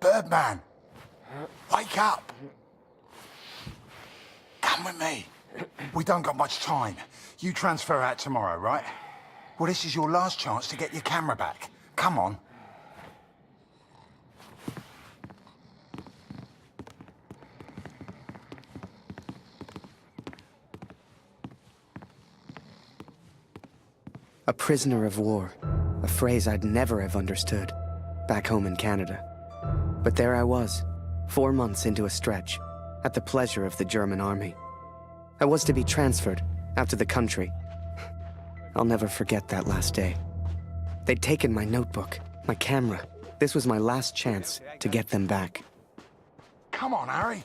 Birdman! Wake up! Come with me. We don't got much time. You transfer out tomorrow, right? Well, this is your last chance to get your camera back. Come on. A prisoner of war, a phrase I'd never have understood back home in Canada. But there I was, 4 months into a stretch, at the pleasure of the German army. I was to be transferred out to the country. I'll never forget that last day. They'd taken my notebook, my camera. This was my last chance to get them back. Come on, Harry.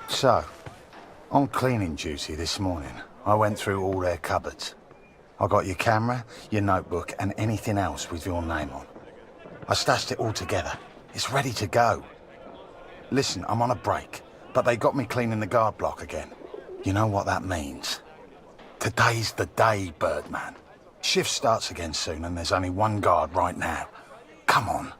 So, on cleaning duty this morning, I went through all their cupboards. I got your camera, your notebook, and anything else with your name on. I stashed it all together. It's ready to go. Listen, I'm on a break, but they got me cleaning the guard block again. You know what that means? Today's the day, Birdman. Shift starts again soon, and there's only one guard right now. Come on.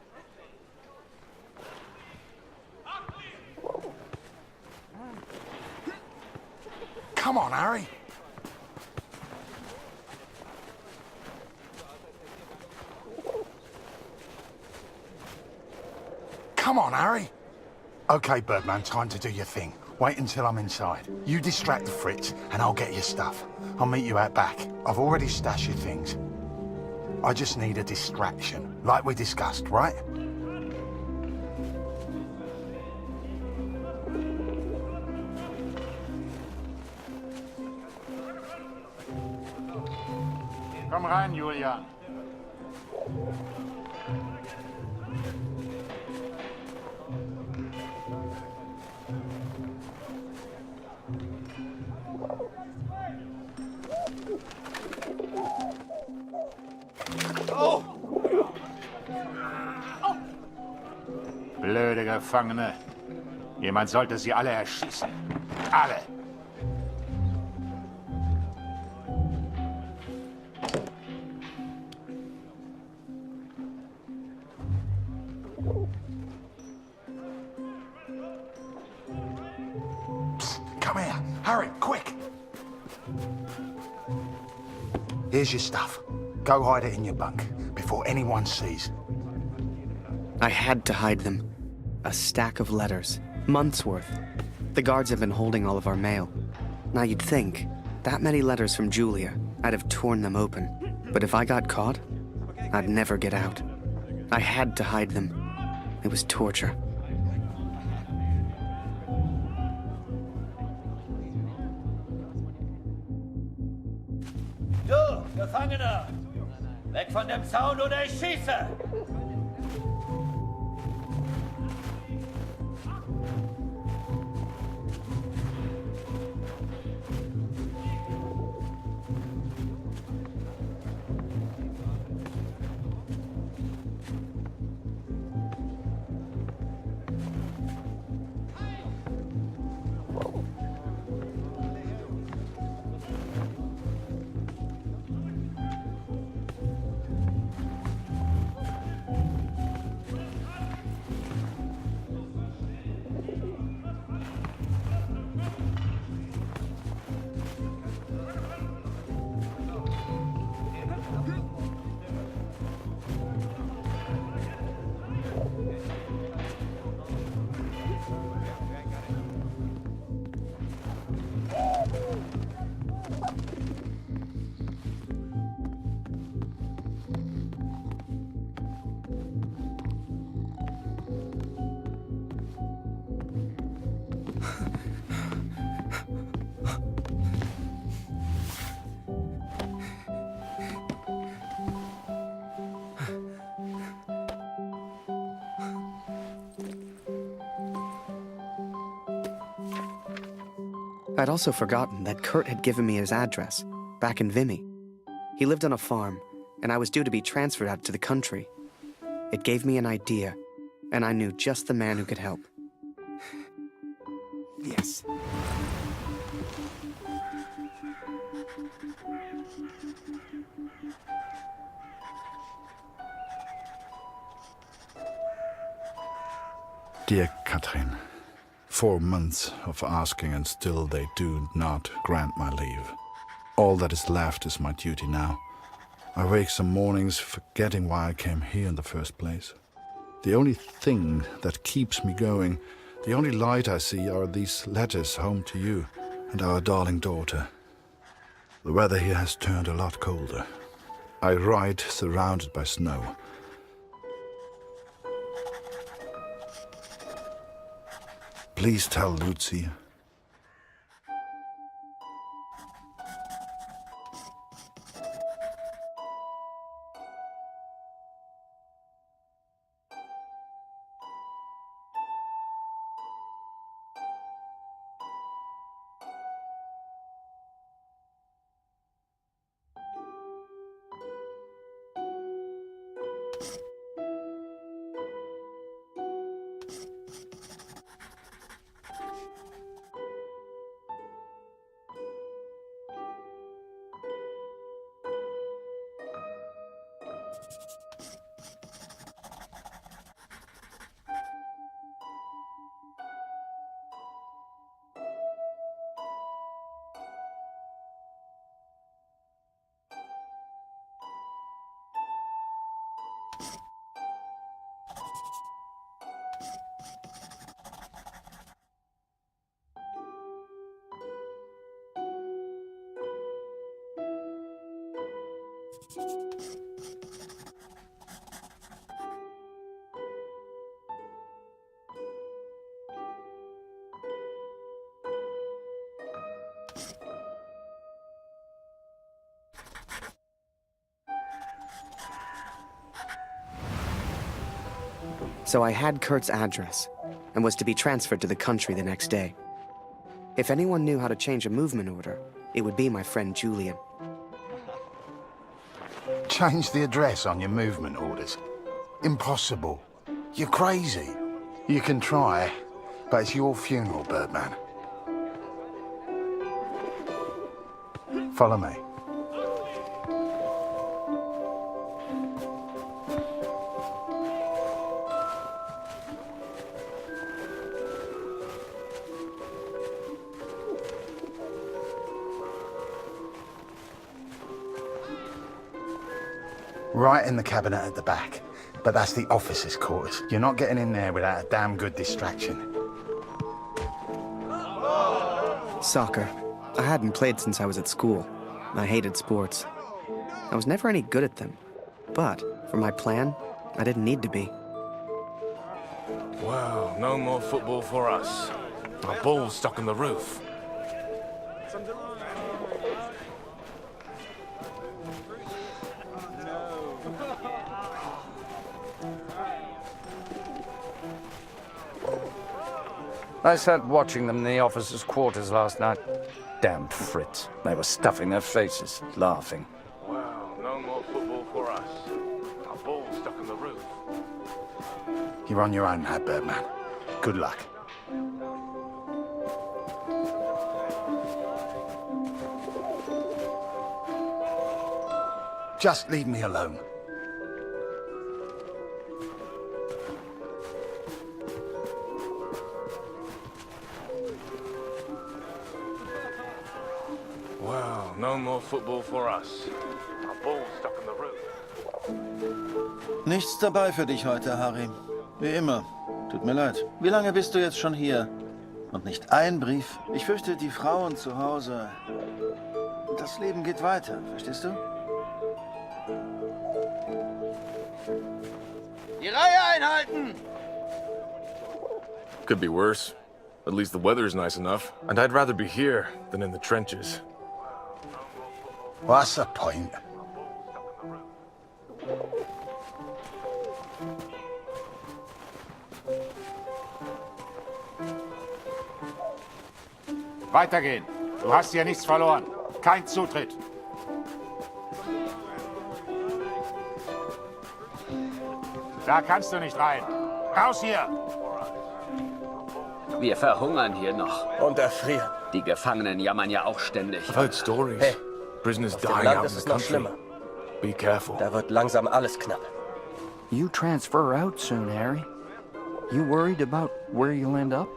Come on, Harry. Come on, Harry. Okay, Birdman, time to do your thing. Wait until I'm inside. You distract the Fritz, and I'll get your stuff. I'll meet you out back. I've already stashed your things. I just need a distraction, like we discussed, right? Komm rein, Julian. Blöde Gefangene. Jemand sollte sie alle erschießen. Alle. Come here. Hurry, quick. Here's your stuff. Go hide it in your bunk before anyone sees. I had to hide them. A stack of letters. Months' worth. The guards have been holding all of our mail. Now you'd think, that many letters from Julia, I'd have torn them open. But if I got caught, I'd never get out. I had to hide them. It was torture. Du, Gefangener! Weg von dem Zaun oder ich schieße! I'd also forgotten that Kurt had given me his address, back in Vimy. He lived on a farm, and I was due to be transferred out to the country. It gave me an idea, and I knew just the man who could help. Yes. Dear Katrin, 4 months of asking and still they do not grant my leave. All that is left is my duty now. I wake some mornings forgetting why I came here in the first place. The only thing that keeps me going, the only light I see are these letters home to you and our darling daughter. The weather here has turned a lot colder. I ride surrounded by snow. Please tell Lucy. So I had Kurt's address, and was to be transferred to the country the next day. If anyone knew how to change a movement order, it would be my friend Julian. Change the address on your movement orders. Impossible. You're crazy. You can try, but it's your funeral, Birdman. Follow me. Right in the cabinet at the back. But that's the officers' quarters. You're not getting in there without a damn good distraction. Soccer. I hadn't played since I was at school. I hated sports. I was never any good at them. But, for my plan, I didn't need to be. Well, no more football for us. Our ball's stuck on the roof. I sat watching them in the officers' quarters last night. Damn Fritz. They were stuffing their faces, laughing. Well, no more football for us. Our ball's stuck on the roof. You're on your own now, Birdman. Good luck. Just leave me alone. Well, no more football for us. Our ball's stuck on the roof. Nichts dabei für dich heute, Harry. Wie immer. Tut mir leid. Wie lange bist du jetzt schon hier? Und nicht ein Brief? Ich fürchte, die Frauen zu Hause... Das Leben geht weiter, verstehst du? Die Reihe einhalten! Could be worse. At least the weather's nice enough. And I'd rather be here than in the trenches. What's the point? Weitergehen. Du hast hier nichts verloren. Kein Zutritt. Da kannst du nicht rein. Raus hier! Wir verhungern hier noch. Und erfrieren. Die Gefangenen jammern ja auch ständig. I've heard stories. Hey, Prisoners auf dem dying Land out ist in es the noch country. schlimmer. Be careful. Da wird langsam alles knapp. You transfer out soon, Harry. You worried about where you'll end up?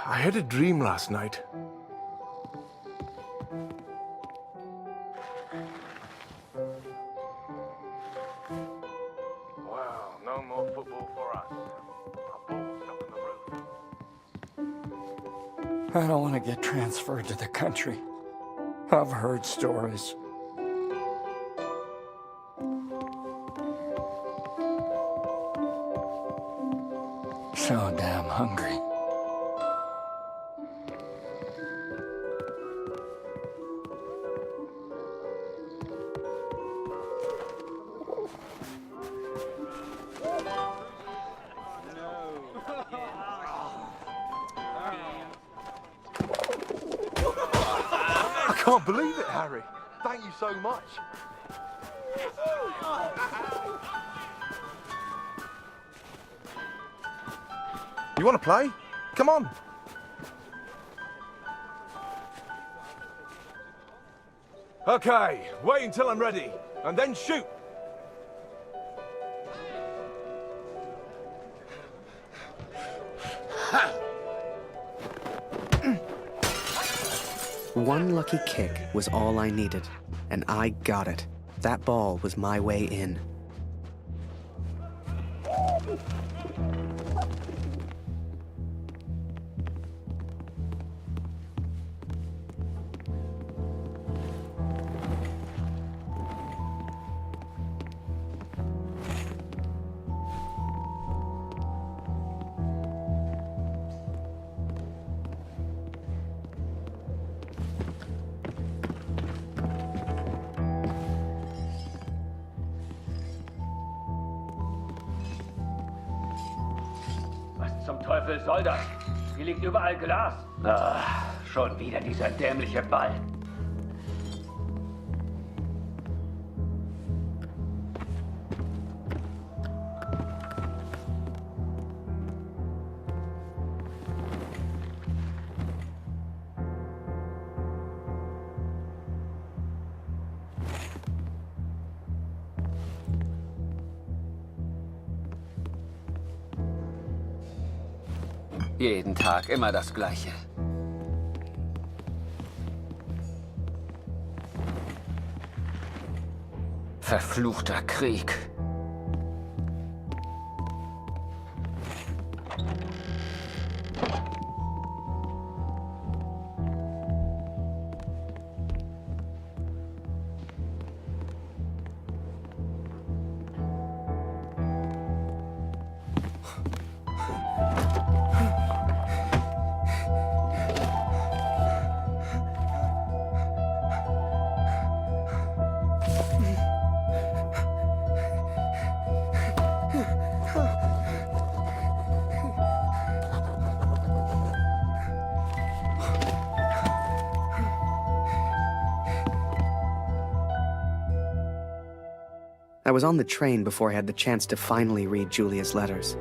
I had a dream last night. Wow, no more football for us. Our ball's stuck in the roof. I don't want to get transferred to the country. I've heard stories. So damn hungry. I can't believe it, Harry. Thank you so much. You want to play? Come on. Okay, wait until I'm ready, and then shoot. One lucky kick was all I needed, and I got it. That ball was my way in. Was zum Teufel soll das? Hier liegt überall Glas. Ah, schon wieder dieser dämliche Ball. Jeden Tag immer das Gleiche. Verfluchter Krieg. I was on the train before I had the chance to finally read Julia's letters.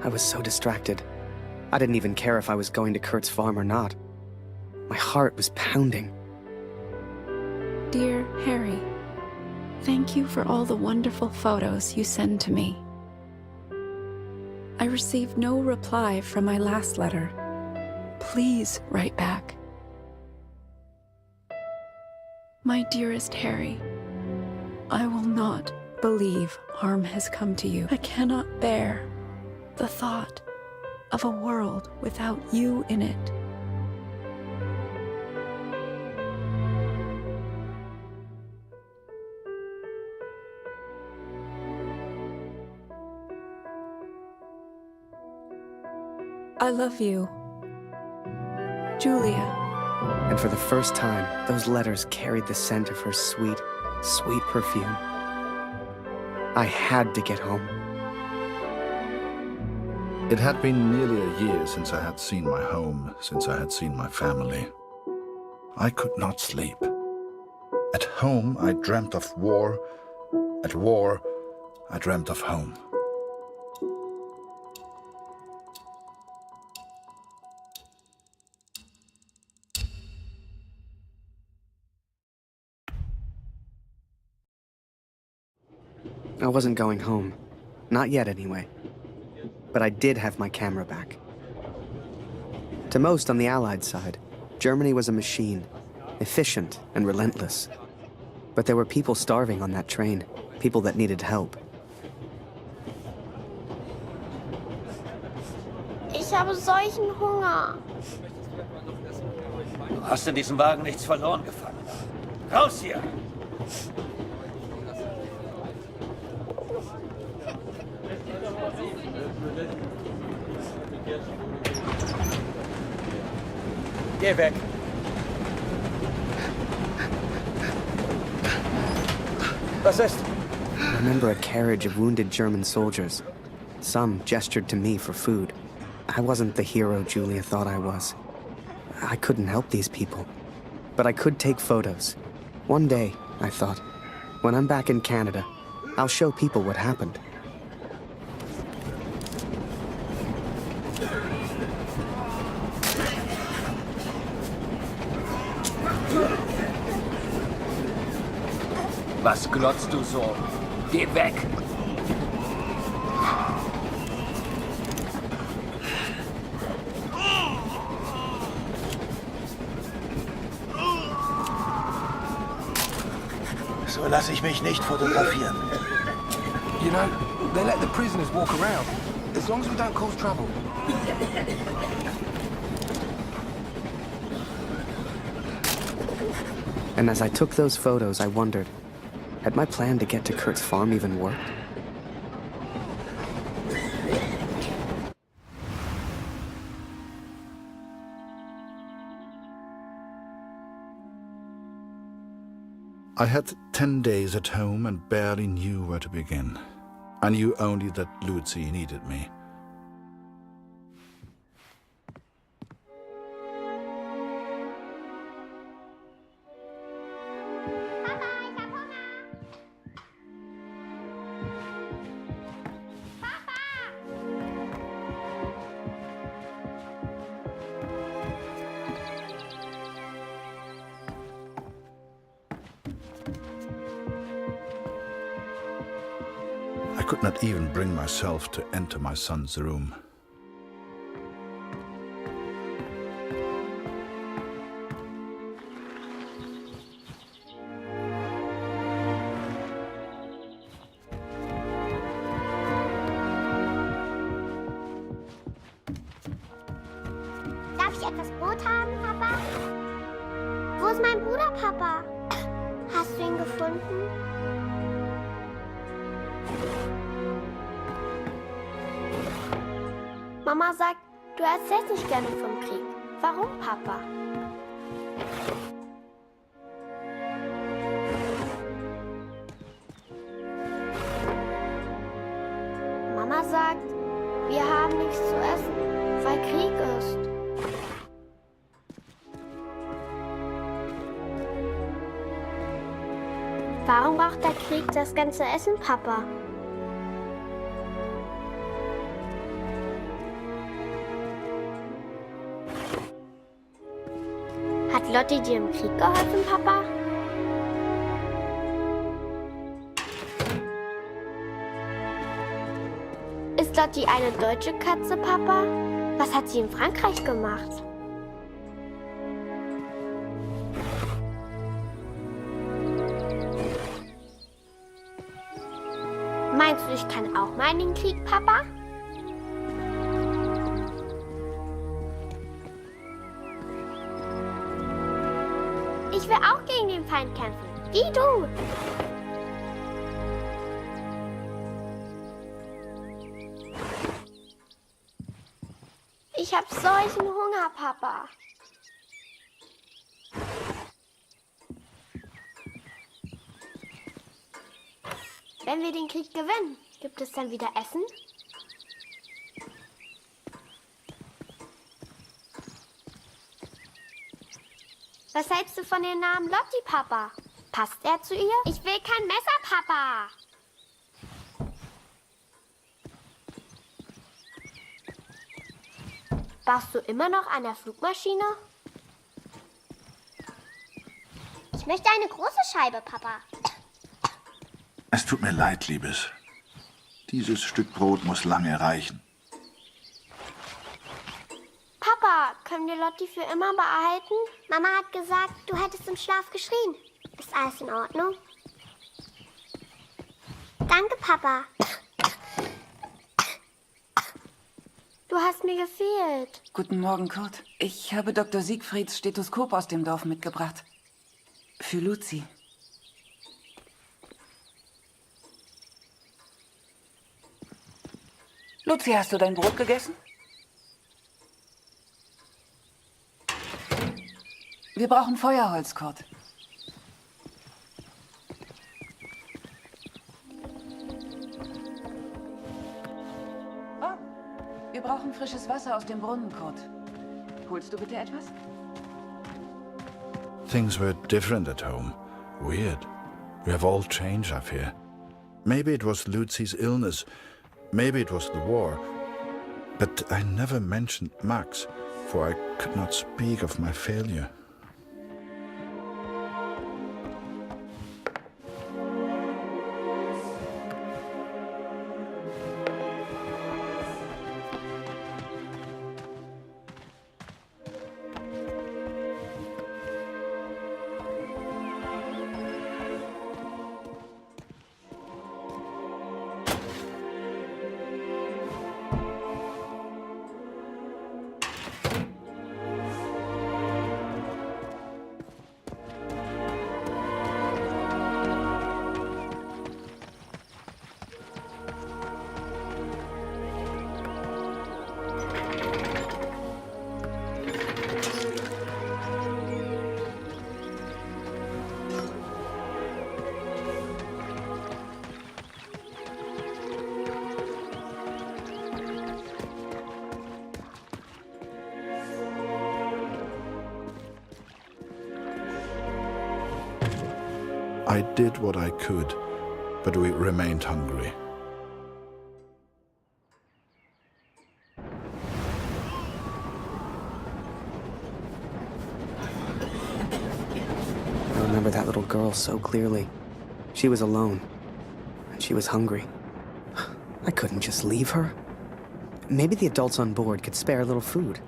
I was so distracted. I didn't even care if I was going to Kurt's farm or not. My heart was pounding. Dear Harry, thank you for all the wonderful photos you send to me. I received no reply from my last letter. Please write back. My dearest Harry, I will not believe harm has come to you. I cannot bear the thought of a world without you in it. I love you, Julia. And for the first time, those letters carried the scent of her sweet, sweet perfume. I had to get home. It had been nearly a year since I had seen my home, since I had seen my family. I could not sleep. At home, I dreamt of war. At war, I dreamt of home. I wasn't going home. Not yet, anyway. But I did have my camera back. To most on the Allied side, Germany was a machine, efficient and relentless. But there were people starving on that train, people that needed help. Ich habe solchen Hunger. Du hast in diesem Wagen nichts verloren gefangen. Raus hier! Geh weg! Was ist? I remember a carriage of wounded German soldiers. Some gestured to me for food. I wasn't the hero Julia thought I was. I couldn't help these people. But I could take photos. One day, I thought, when I'm back in Canada, I'll show people what happened. Was glotzt du so? Geh weg! So lasse ich mich nicht fotografieren. You know, they let the prisoners walk around, as long as we don't cause trouble. And as I took those photos, I wondered, had my plan to get to Kurt's farm even worked? I had 10 days at home and barely knew where to begin. I knew only that Lucy needed me. I could not even bring myself to enter my son's room. Darf ich etwas Brot haben, Papa? Wo ist mein Bruder, Papa? Hast du ihn gefunden? Mama sagt, du erzählst nicht gerne vom Krieg. Warum, Papa? Mama sagt, wir haben nichts zu essen, weil Krieg ist. Warum braucht der Krieg das ganze Essen, Papa? Hat Lotti dir im Krieg geholfen, Papa? Ist Lotti eine deutsche Katze, Papa? Was hat sie in Frankreich gemacht? Meinst du, ich kann auch mal in den Krieg, Papa? Ich will auch gegen den Feind kämpfen, wie du. Ich hab solchen Hunger, Papa. Wenn wir den Krieg gewinnen, gibt es dann wieder Essen? Was hältst du von dem Namen Lotti, Papa? Passt er zu ihr? Ich will kein Messer, Papa. Baust du immer noch an der Flugmaschine? Ich möchte eine große Scheibe, Papa. Es tut mir leid, Liebes. Dieses Stück Brot muss lange reichen. Papa, können wir Lotti für immer behalten? Mama hat gesagt, du hättest im Schlaf geschrien. Ist alles in Ordnung? Danke, Papa. Du hast mir gefehlt. Guten Morgen, Kurt. Ich habe Dr. Siegfrieds Stethoskop aus dem Dorf mitgebracht. Für Luzi. Luzi, hast du dein Brot gegessen? Wir brauchen Feuerholz, Kurt. Oh, wir brauchen frisches Wasser aus dem Brunnen, Kurt. Holst du bitte etwas? Things were different at home. Weird. We have all changed, I fear. Maybe it was Lucy's illness. Maybe it was the war. But I never mentioned Max, for I could not speak of my failure. I did what I could, but we remained hungry. I remember that little girl so clearly. She was alone, and she was hungry. I couldn't just leave her. Maybe the adults on board could spare a little food.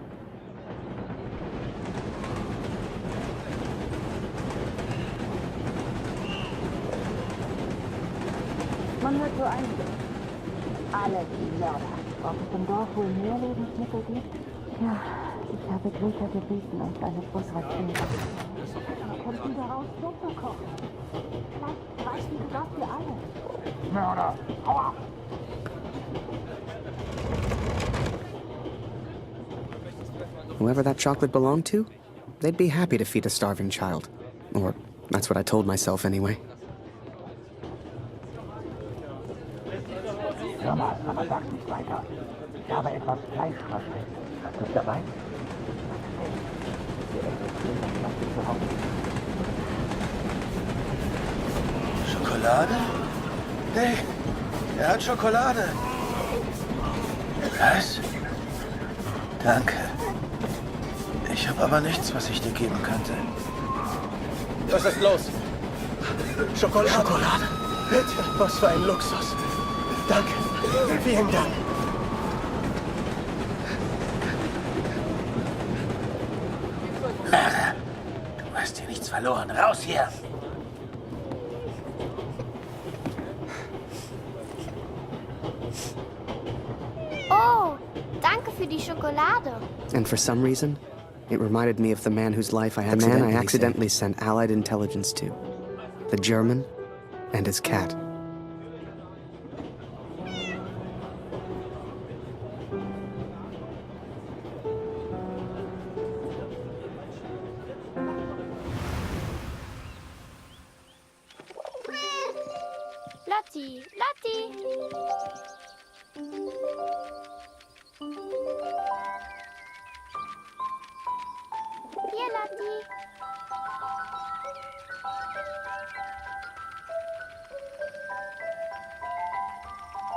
Man hört so einiges. Alle die Mörder. Ob es im Dorf wohl mehr Lebensmittel gibt? Ja, ich habe Greta gebeten, uns eine Busration zu machen. Wir könnten daraus Suppe kochen. Vielleicht reichen die dort für alle. Mörder! Hau ab! Whoever that chocolate belonged to, they'd be happy to feed a starving child. Or that's what I told myself anyway. Hör mal, aber sag nicht weiter. Ich habe etwas Fleisch versteckt. Hast du es dabei? Schokolade? Hey, er hat Schokolade. Was? Danke. Ich habe aber nichts, was ich dir geben könnte. Was ist los? Schokolade. Schokolade? Bitte, was für ein Luxus. Danke. Vielen Dank. Mörder, du hast hier nichts verloren. Raus hier! Oh, danke für die Schokolade. And for some reason, it reminded me of the man whose life I accidentally sent Allied intelligence to. The German and his cat. Lotti, Lotti, Lotti. Hier, Lotti.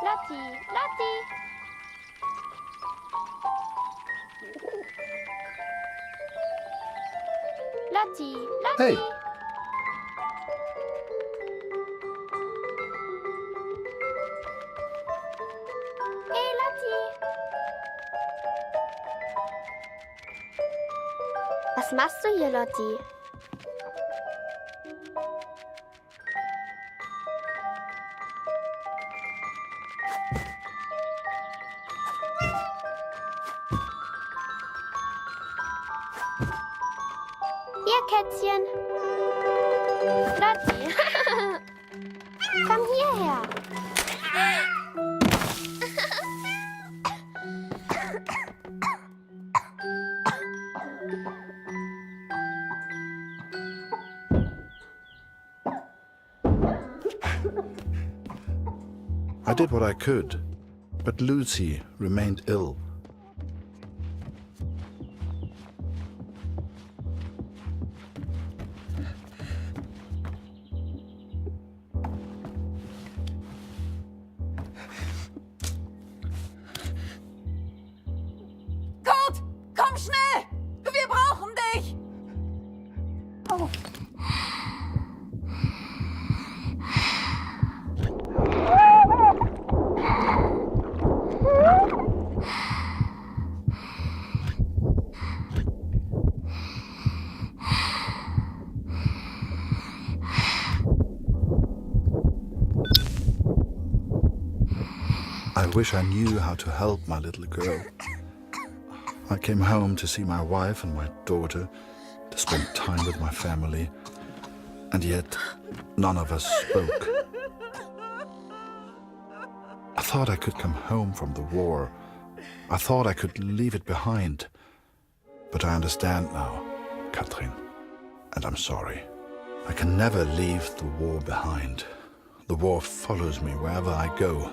Lotti, Lotti. Lotti, Lotti. Hey. Hey, Lotti. Was machst du hier, Lotti? Hier, Kätzchen. Lotti. Komm hierher. I did what I could, but Lucy remained ill. Kurt, komm schnell! Wir brauchen dich! Oh. I wish I knew how to help my little girl. I came home to see my wife and my daughter, to spend time with my family, and yet none of us spoke. I thought I could come home from the war. I thought I could leave it behind. But I understand now, Katrin, and I'm sorry. I can never leave the war behind. The war follows me wherever I go.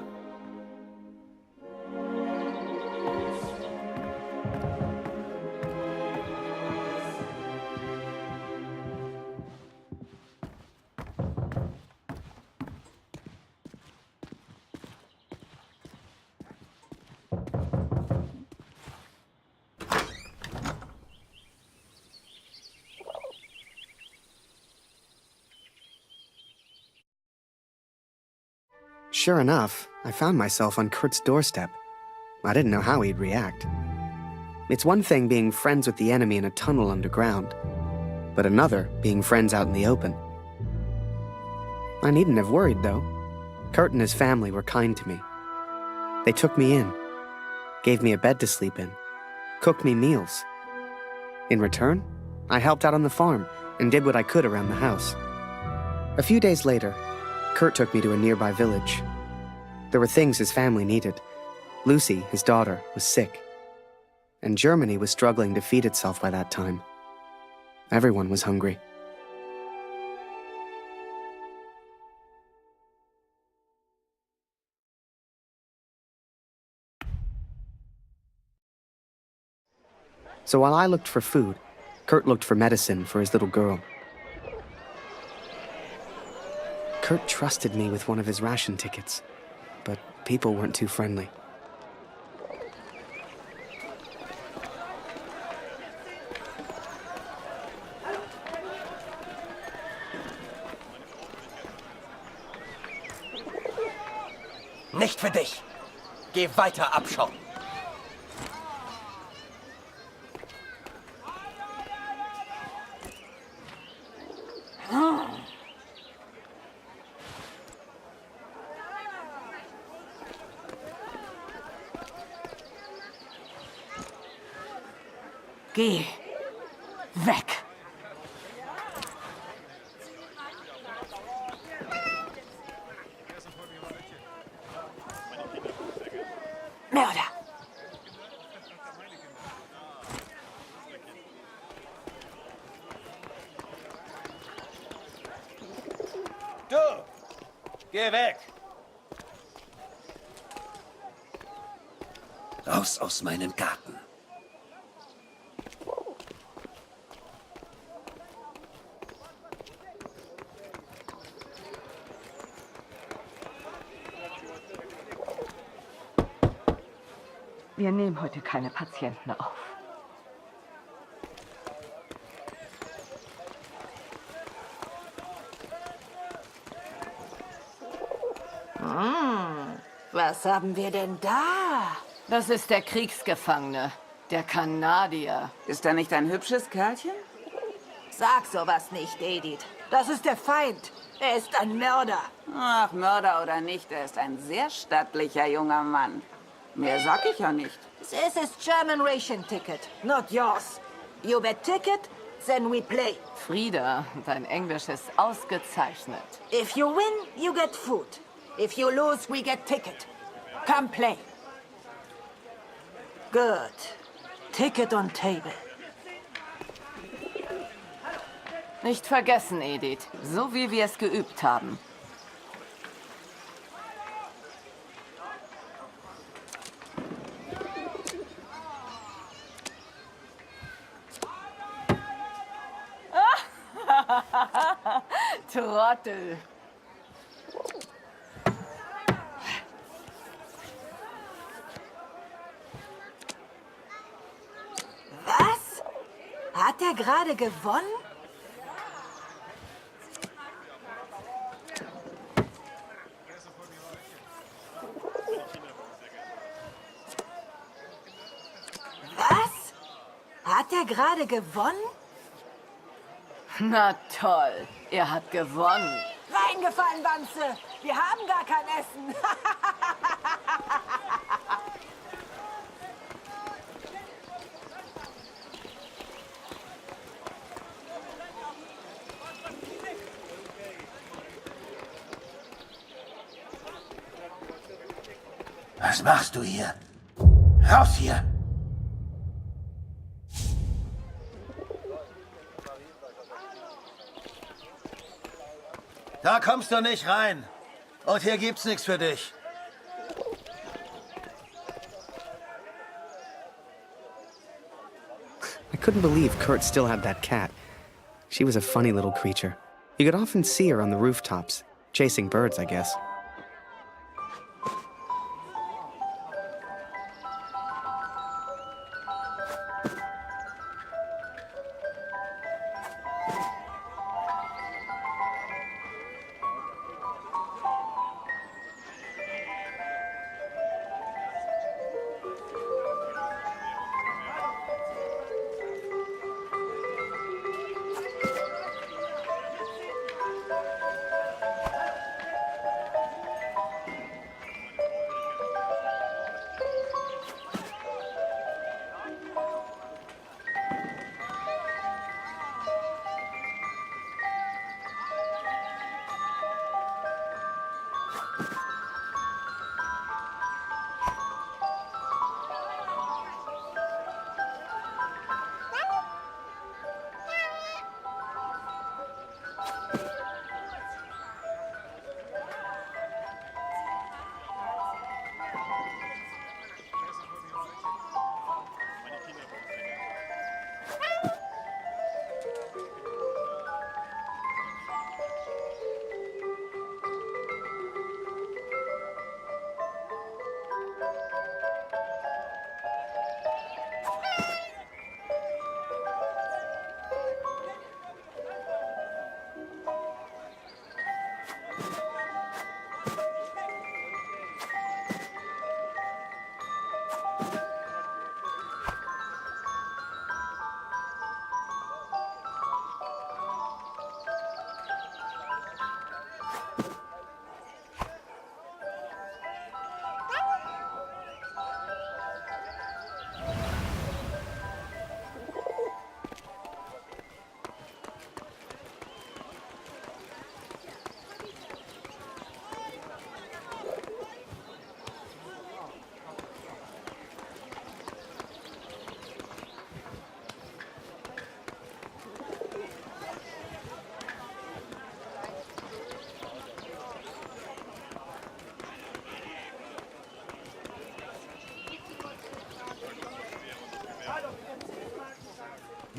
Sure enough, I found myself on Kurt's doorstep. I didn't know how he'd react. It's one thing being friends with the enemy in a tunnel underground, but another being friends out in the open. I needn't have worried, though. Kurt and his family were kind to me. They took me in, gave me a bed to sleep in, cooked me meals. In return, I helped out on the farm and did what I could around the house. A few days later, Kurt took me to a nearby village. There were things his family needed. Lucy, his daughter, was sick. And Germany was struggling to feed itself by that time. Everyone was hungry. So while I looked for food, Kurt looked for medicine for his little girl. Kurt trusted me with one of his ration tickets, but people weren't too friendly. Nicht für dich. Geh weiter, Abschaum. Geh weg. Mörder. Du! Geh weg! Raus aus meinem Garten. Wir nehmen heute keine Patienten auf. Was haben wir denn da? Das ist der Kriegsgefangene, der Kanadier. Ist er nicht ein hübsches Kerlchen? Sag sowas nicht, Edith. Das ist der Feind. Er ist ein Mörder. Ach, Mörder oder nicht, er ist ein sehr stattlicher junger Mann. Mehr sag ich ja nicht. This is German ration ticket, not yours. You bet ticket, then we play. Frieda, dein Englisch ist ausgezeichnet. If you win, you get food. If you lose, we get ticket. Come play. Good. Ticket on table. Nicht vergessen, Edith. So wie wir es geübt haben. Trottel. Was? Hat er gerade gewonnen? Was? Hat er gerade gewonnen? Na toll, er hat gewonnen. Reingefallen, Wanze! Wir haben gar kein Essen! Was machst du hier? Raus hier! Da kommst du nicht rein. Und hier gibt's nichts für dich. I couldn't believe Kurt still had that cat. She was a funny little creature. You could often see her on the rooftops, chasing birds, I guess.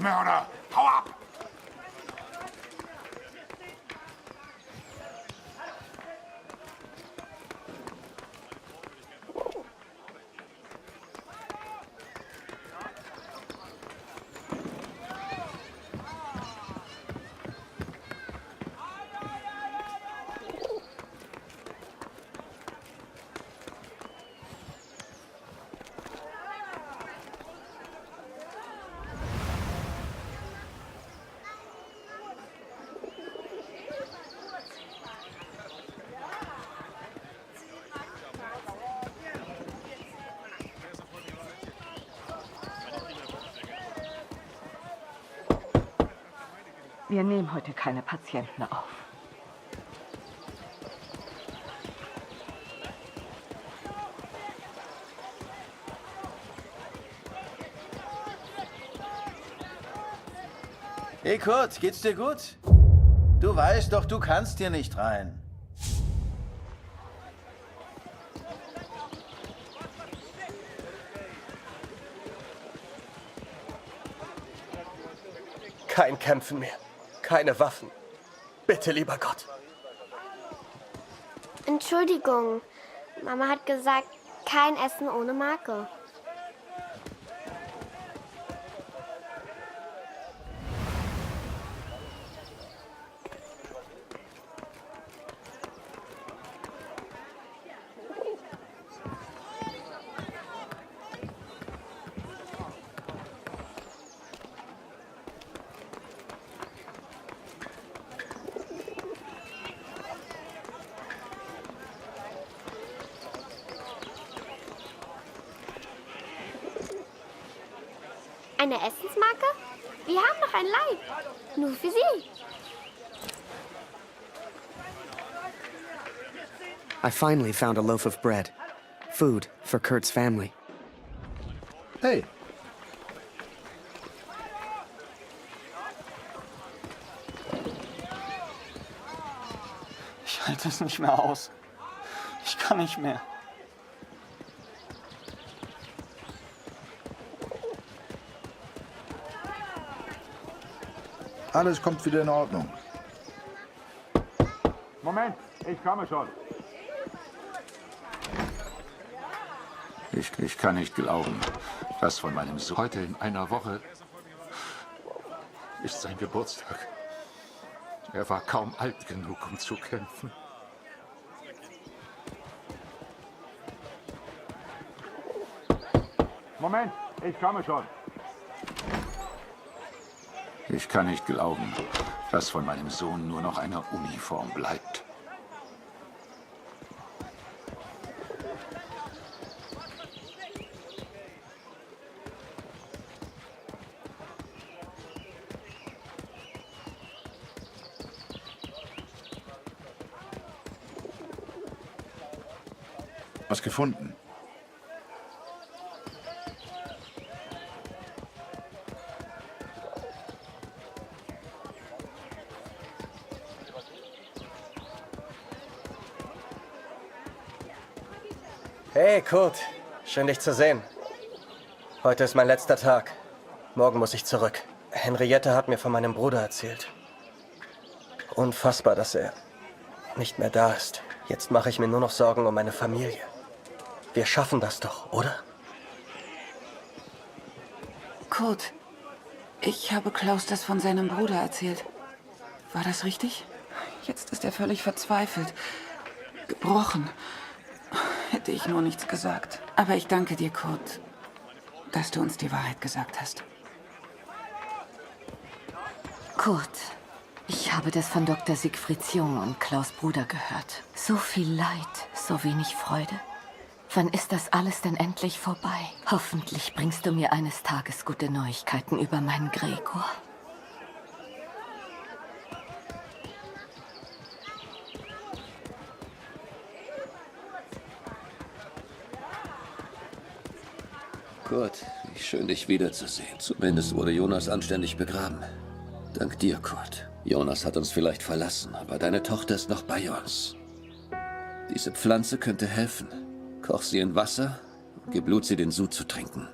Mörder! Hau ab! Wir nehmen heute keine Patienten auf. Hey Kurt, geht's dir gut? Du weißt doch, du kannst hier nicht rein. Kein Kämpfen mehr. Keine Waffen. Bitte, lieber Gott. Entschuldigung. Mama hat gesagt, kein Essen ohne Marke. Eine Essensmarke? Wir haben noch ein Leib. Nur für Sie. I finally found a loaf of bread. Food for Kurt's family. Hey. Ich halte es nicht mehr aus. Ich kann nicht mehr. Alles kommt wieder in Ordnung. Moment, ich komme schon. Ich kann nicht glauben, dass von meinem Sohn heute in einer Woche ist sein Geburtstag. Er war kaum alt genug, um zu kämpfen. Moment, ich komme schon. Ich kann nicht glauben, dass von meinem Sohn nur noch eine Uniform bleibt. Was gefunden? Hey, Kurt. Schön, dich zu sehen. Heute ist mein letzter Tag. Morgen muss ich zurück. Henriette hat mir von meinem Bruder erzählt. Unfassbar, dass er nicht mehr da ist. Jetzt mache ich mir nur noch Sorgen um meine Familie. Wir schaffen das doch, oder? Kurt, ich habe Klaus das von seinem Bruder erzählt. War das richtig? Jetzt ist er völlig verzweifelt. Gebrochen. Hätte ich nur nichts gesagt. Aber ich danke dir, Kurt, dass du uns die Wahrheit gesagt hast. Kurt, ich habe das von Dr. Siegfrieds Jung und Klaus' Bruder gehört. So viel Leid, so wenig Freude. Wann ist das alles denn endlich vorbei? Hoffentlich bringst du mir eines Tages gute Neuigkeiten über meinen Gregor. Kurt, wie schön, dich wiederzusehen. Zumindest wurde Jonas anständig begraben. Dank dir, Kurt. Jonas hat uns vielleicht verlassen, aber deine Tochter ist noch bei uns. Diese Pflanze könnte helfen. Koch sie in Wasser und gib Luzi den Sud zu trinken.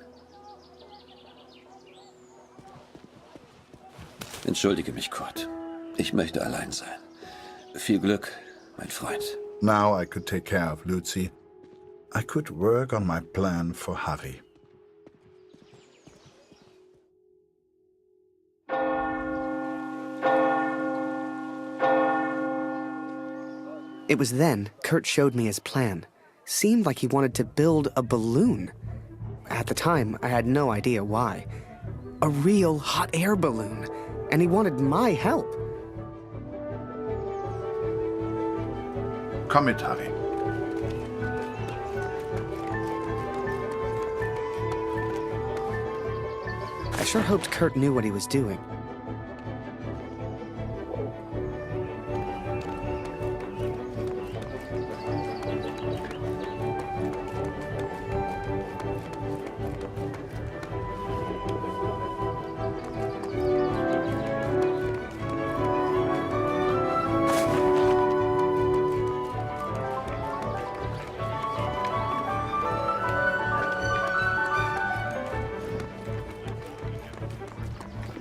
Entschuldige mich, Kurt. Ich möchte allein sein. Viel Glück, mein Freund. Now I could take care of Lucy. I could work on my plan for Harry. It was then Kurt showed me his plan. Seemed like he wanted to build a balloon. At the time, I had no idea why. A real hot air balloon. And he wanted my help. Come it, Harry. I sure hoped Kurt knew what he was doing.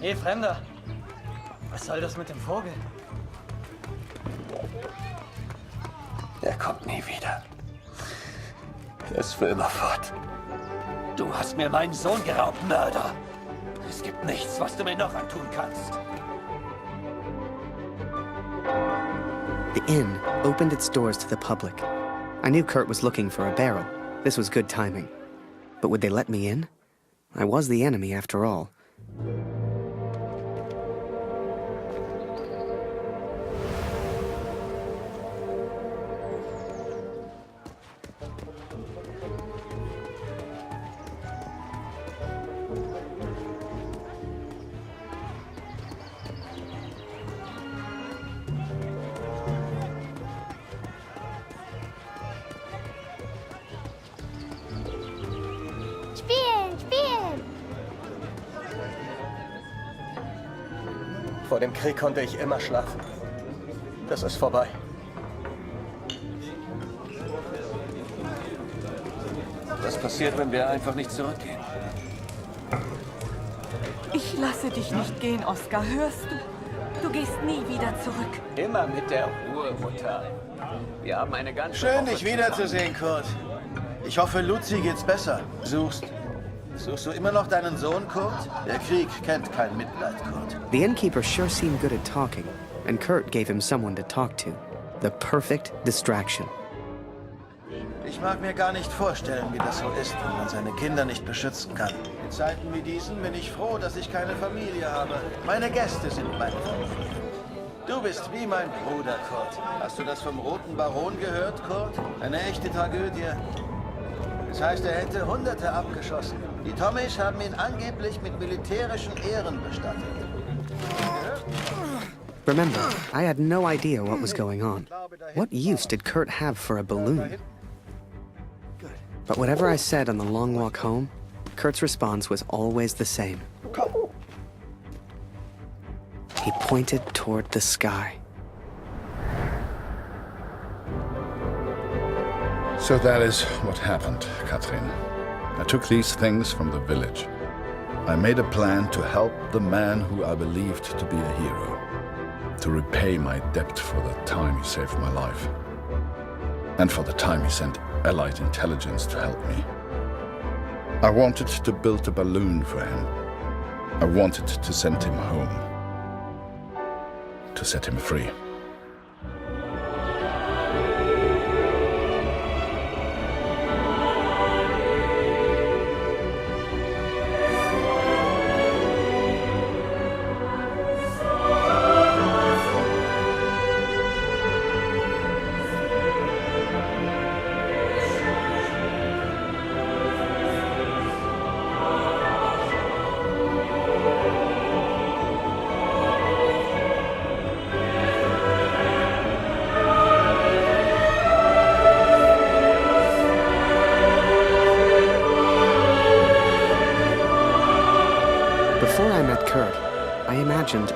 Hey, Fremder. Was soll das mit dem Vogel? Er kommt nie wieder. Er ist für immer fort. Du hast mir meinen Sohn geraubt, Mörder. Es gibt nichts, was du mir noch antun kannst. The inn opened its doors to the public. I knew Kurt was looking for a barrel. This was good timing. But would they let me in? I was the enemy, after all. Vor dem Krieg konnte ich immer schlafen. Das ist vorbei. Was passiert, wenn wir einfach nicht zurückgehen? Ich lasse dich nicht gehen, Oskar. Hörst du? Du gehst nie wieder zurück. Immer mit der Ruhe, Mutter. Wir haben eine ganze Schön, Woche dich wiederzusehen, Kurt. Ich hoffe, Lucy geht's besser. Suchst du immer noch deinen Sohn, Kurt? Der Krieg kennt kein Mitleid, Kurt. The innkeeper sure seemed good at talking, and Kurt gave him someone to talk to. The perfect distraction. Ich mag mir gar nicht vorstellen, wie das so ist, wenn man seine Kinder nicht beschützen kann. In Zeiten wie diesen bin ich froh, dass ich keine Familie habe. Meine Gäste sind meine Familie. Du bist wie mein Bruder, Kurt. Hast du das vom Roten Baron gehört, Kurt? Eine echte Tragödie. Das heißt, er hätte Hunderte abgeschossen. Die Tommies haben ihn angeblich mit militärischen Ehren bestattet. Remember, I had no idea what was going on. What use did Kurt have for a balloon? But whatever I said on the long walk home, Kurt's response was always the same. He pointed toward the sky. So that is what happened, Katrin. I took these things from the village. I made a plan to help the man who I believed to be a hero, to repay my debt for the time he saved my life, and for the time he sent Allied intelligence to help me. I wanted to build a balloon for him. I wanted to send him home, to set him free.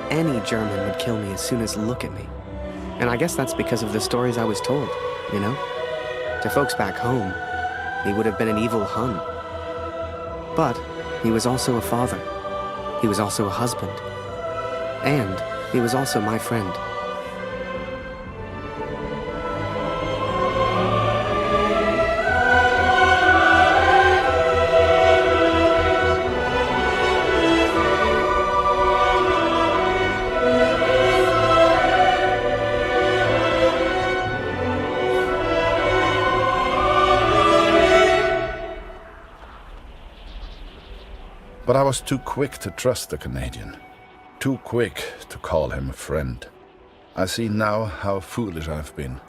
Any German would kill me as soon as look at me. And I guess that's because of the stories I was told, you know? To folks back home, he would have been an evil Hun. But he was also a father. He was also a husband. And he was also my friend. But I was too quick to trust the Canadian. Too quick to call him a friend. I see now how foolish I've been.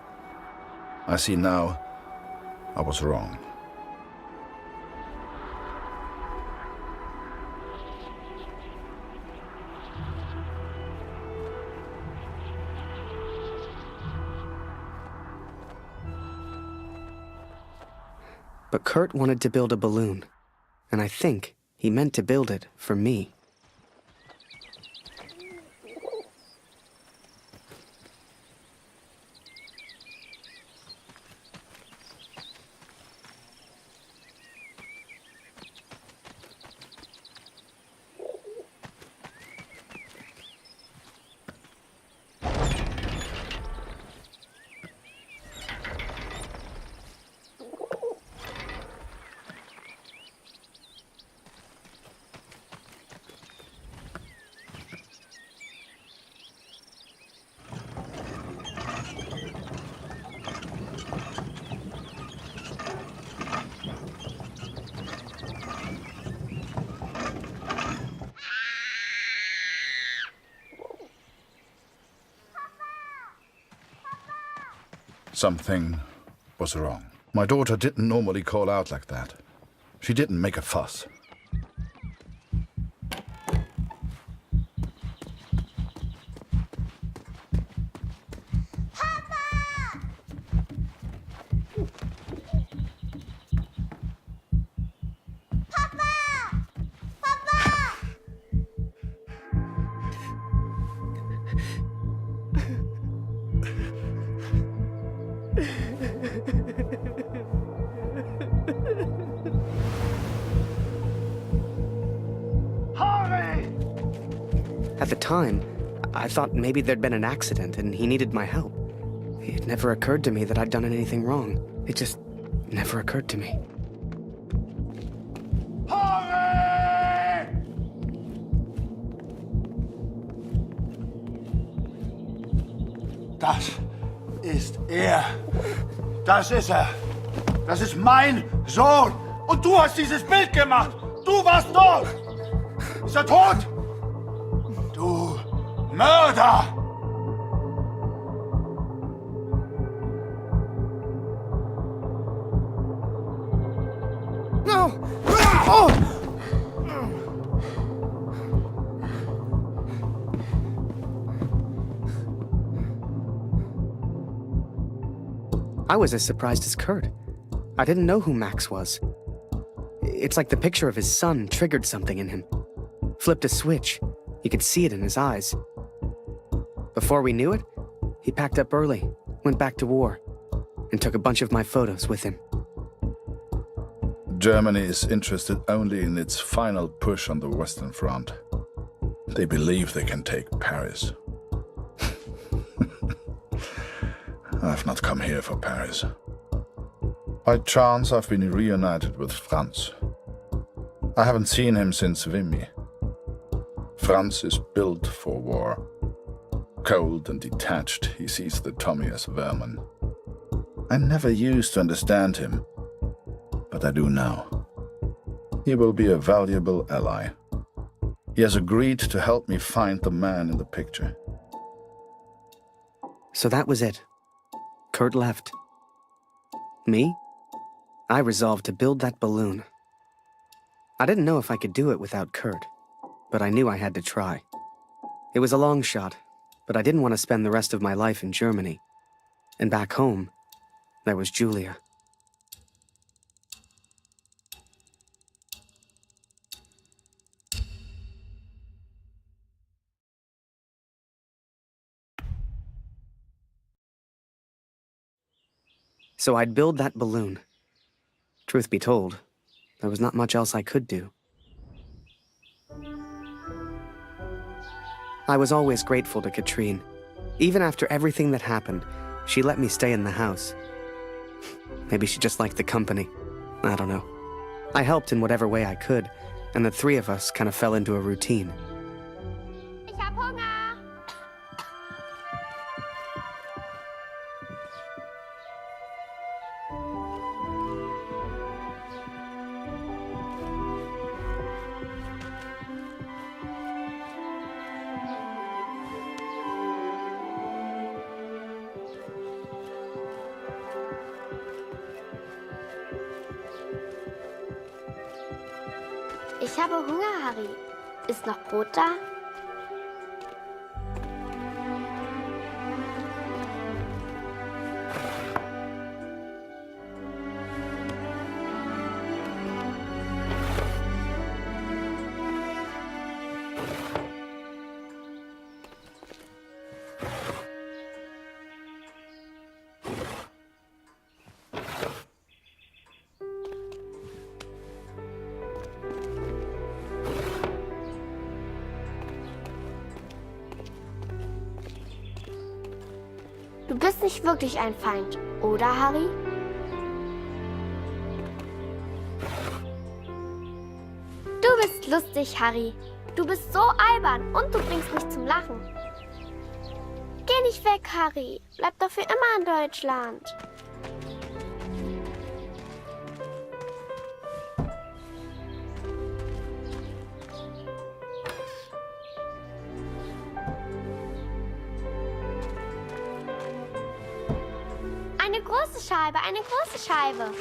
I see now I was wrong. But Kurt wanted to build a balloon, and I think he meant to build it for me. Something was wrong. My daughter didn't normally call out like that. She didn't make a fuss. At the time, I thought maybe there'd been an accident and he needed my help. It never occurred to me that I'd done anything wrong. It just never occurred to me. Das ist er. Das ist er. Das ist mein Sohn. Und du hast dieses Bild gemacht. Du warst dort. Ist er tot? Du Mörder! No! Oh! I was as surprised as Kurt. I didn't know who Max was. It's like the picture of his son triggered something in him. Flipped a switch. You could see it in his eyes. Before we knew it, he packed up early, went back to war, and took a bunch of my photos with him. Germany is interested only in its final push on the Western Front. They believe they can take Paris. I've not come here for Paris. By chance, I've been reunited with Franz. I haven't seen him since Vimy. Franz is built for war. Cold and detached, he sees the Tommy as vermin. I never used to understand him, but I do now. He will be a valuable ally. He has agreed to help me find the man in the picture. So that was it. Kurt left. Me? I resolved to build that balloon. I didn't know if I could do it without Kurt, but I knew I had to try. It was a long shot, but I didn't want to spend the rest of my life in Germany. And back home, there was Julia. So I'd build that balloon. Truth be told, there was not much else I could do. I was always grateful to Katrine. Even after everything that happened, she let me stay in the house. Maybe she just liked the company. I don't know. I helped in whatever way I could, and the three of us kind of fell into a routine. Ich hab Hunger. Ich habe Hunger, Harry. Ist noch Brot da? Du bist nicht wirklich ein Feind, oder, Harry? Du bist lustig, Harry. Du bist so albern und du bringst mich zum Lachen. Geh nicht weg, Harry. Bleib doch für immer in Deutschland. Eine große Scheibe, eine große Scheibe.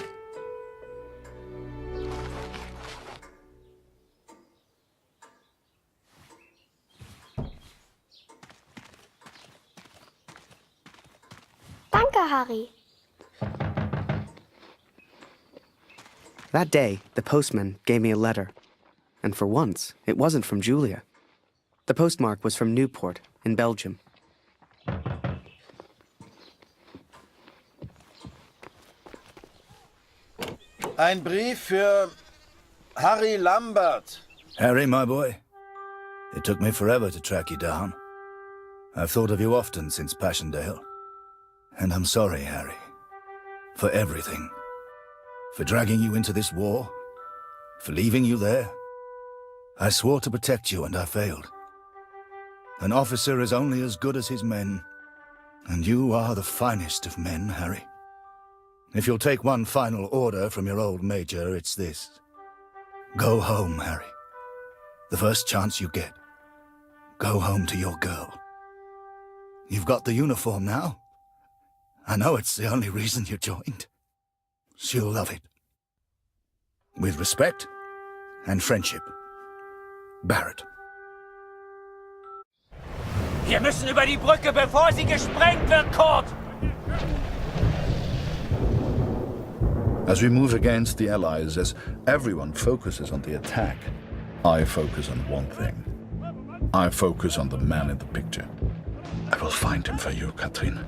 Danke, Harry. That day, the postman gave me a letter. And for once, it wasn't from Julia. The postmark was from Newport, in Belgium. Ein Brief für Harry Lambert. Harry, my boy. It took me forever to track you down. I've thought of you often since Passchendaele. And I'm sorry, Harry. For everything. For dragging you into this war. For leaving you there. I swore to protect you and I failed. An officer is only as good as his men. And you are the finest of men, Harry. If you'll take one final order from your old major, it's this. Go home, Harry. The first chance you get. Go home to your girl. You've got the uniform now. I know it's the only reason you joined. She'll love it. With respect and friendship. Barrett. Wir müssen über die Brücke, bevor sie gesprengt wird, Kurt! As we move against the Allies, as everyone focuses on the attack, I focus on one thing. I focus on the man in the picture. I will find him for you, Katrin.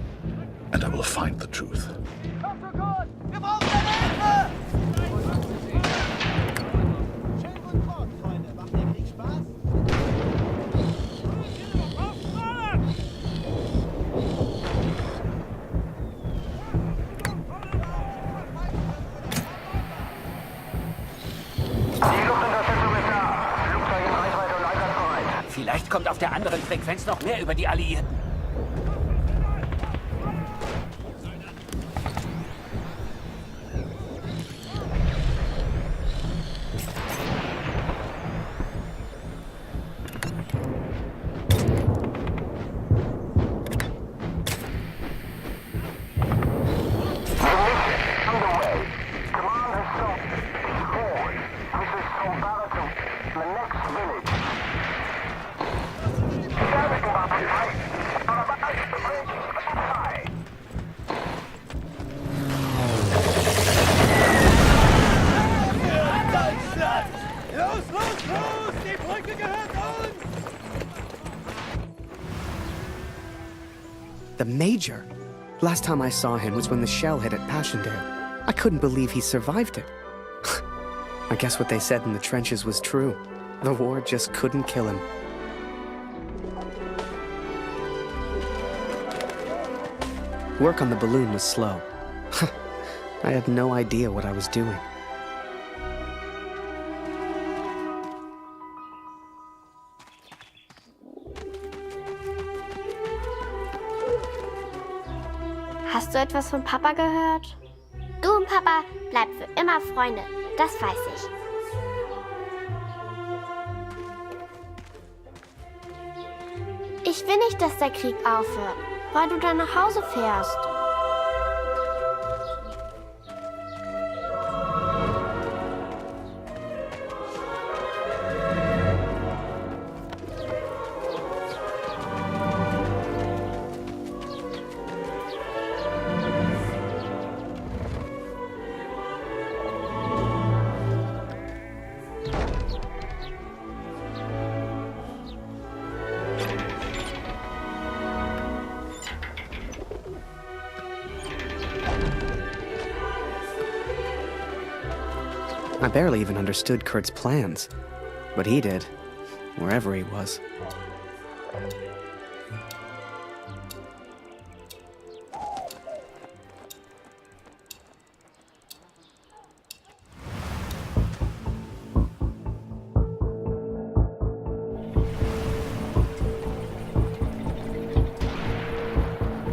And I will find the truth. Vielleicht kommt auf der anderen Frequenz noch mehr über die Alliierten. The Major? Last time I saw him was when the shell hit at Passchendaele. I couldn't believe he survived it. I guess what they said in the trenches was true. The war just couldn't kill him. Work on the balloon was slow. I had no idea what I was doing. Hast du etwas von Papa gehört? Du und Papa bleibt für immer Freunde, das weiß ich. Ich will nicht, dass der Krieg aufhört, weil du dann nach Hause fährst. I barely even understood Kurt's plans, but he did, wherever he was.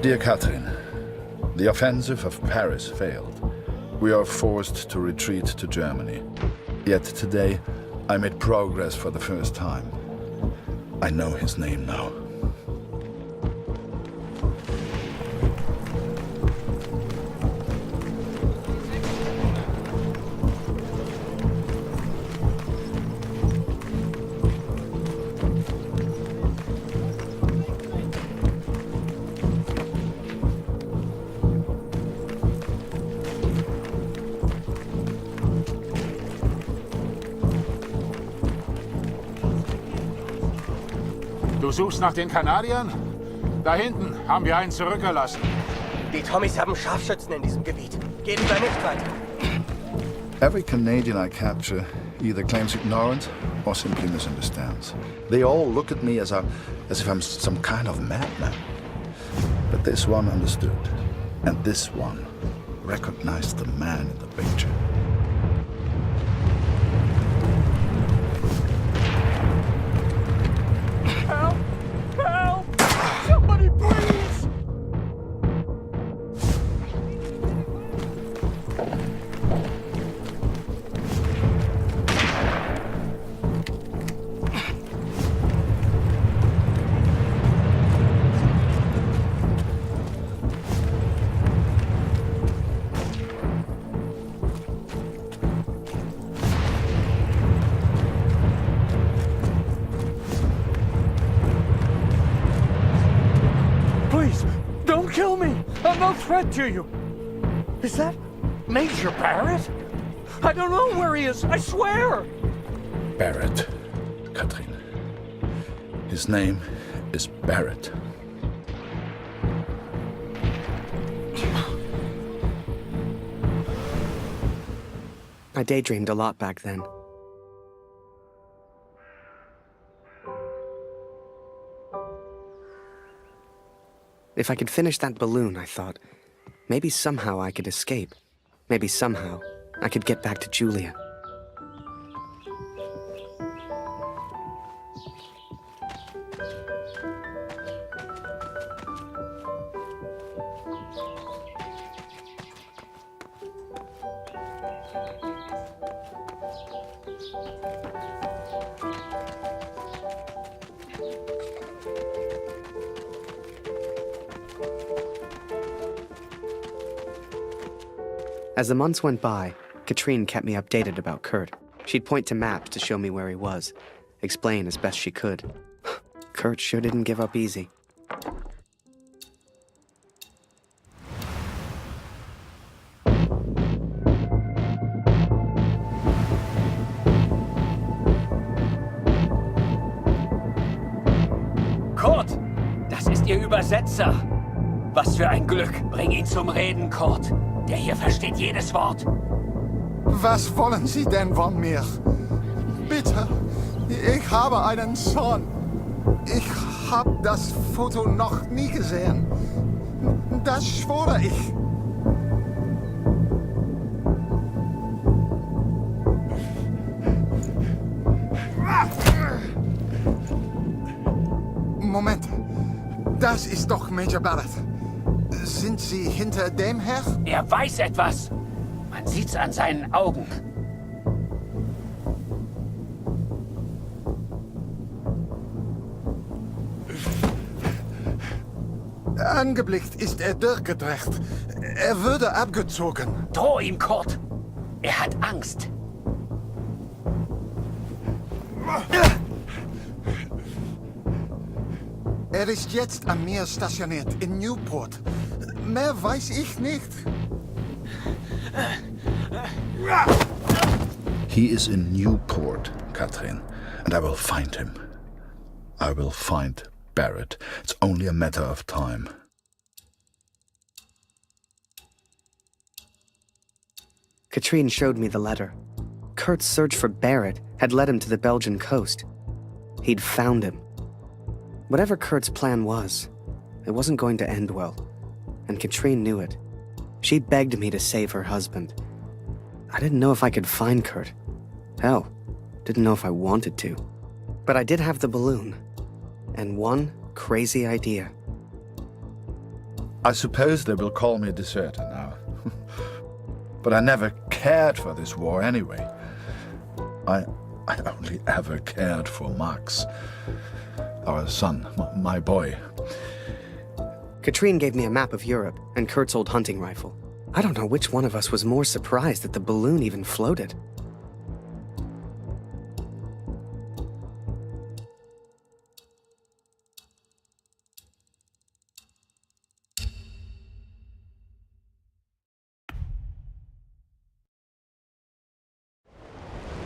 Dear Catherine, the offensive of Paris failed. We are forced to retreat to Germany. Yet today, I made progress for the first time. I know his name now. Du suchst nach den Kanadiern? Da hinten haben wir einen zurückgelassen. Die Tommies haben Scharfschützen in diesem Gebiet. Geh lieber nicht weiter. Every Canadian I capture either claims ignorance or simply misunderstands. They all look at me as if I'm some kind of madman. But this one understood, and this one recognized the man in the picture. Help! Help! Somebody please! Please, don't kill me! I'm no threat to you! Is that Major Barrett? I don't know where he is, I swear! Barrett, Catherine. His name is Barrett. I daydreamed a lot back then. If I could finish that balloon, I thought, maybe somehow I could escape. Maybe somehow I could get back to Julia. As the months went by, Katrine kept me updated about Kurt. She'd point to maps to show me where he was, explain as best she could. Kurt sure didn't give up easy. Kurt, das ist Ihr Übersetzer. Was für ein Glück. Bring ihn zum Reden, Kurt. Der hier versteht jedes Wort. Was wollen Sie denn von mir? Bitte, ich habe einen Sohn. Ich habe das Foto noch nie gesehen. Das schwöre ich. Moment. Das ist doch Major Barrett. Sind Sie hinter dem her? Er weiß etwas. Man sieht's an seinen Augen. Angeblickt ist er durchgedreht. Er würde abgezogen. Droh ihm, Kurt. Er hat Angst. Er ist jetzt am Meer stationiert, in Newport. Mehr weiß ich nicht. He is in Newport, Katrin, and I will find him. I will find Barrett. It's only a matter of time. Katrine showed me the letter. Kurt's search for Barrett had led him to the Belgian coast. He'd found him. Whatever Kurt's plan was, it wasn't going to end well. And Katrine knew it. She begged me to save her husband. I didn't know if I could find Kurt. Hell, didn't know if I wanted to. But I did have the balloon. And one crazy idea. I suppose they will call me a deserter now. But I never cared for this war anyway. I only ever cared for Max. Our son, my boy. Katrine gave me a map of Europe and Kurt's old hunting rifle. I don't know which one of us was more surprised that the balloon even floated.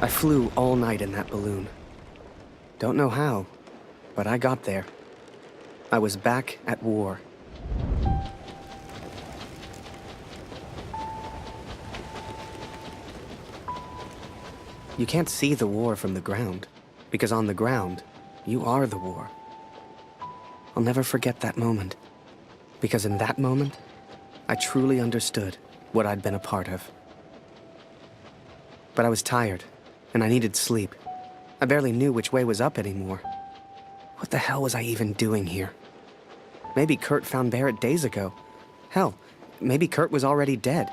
I flew all night in that balloon. Don't know how, but I got there. I was back at war. You can't see the war from the ground, because on the ground, you are the war. I'll never forget that moment, because in that moment, I truly understood what I'd been a part of. But I was tired, and I needed sleep. I barely knew which way was up anymore. What the hell was I even doing here? Maybe Kurt found Barrett days ago. Hell, maybe Kurt was already dead.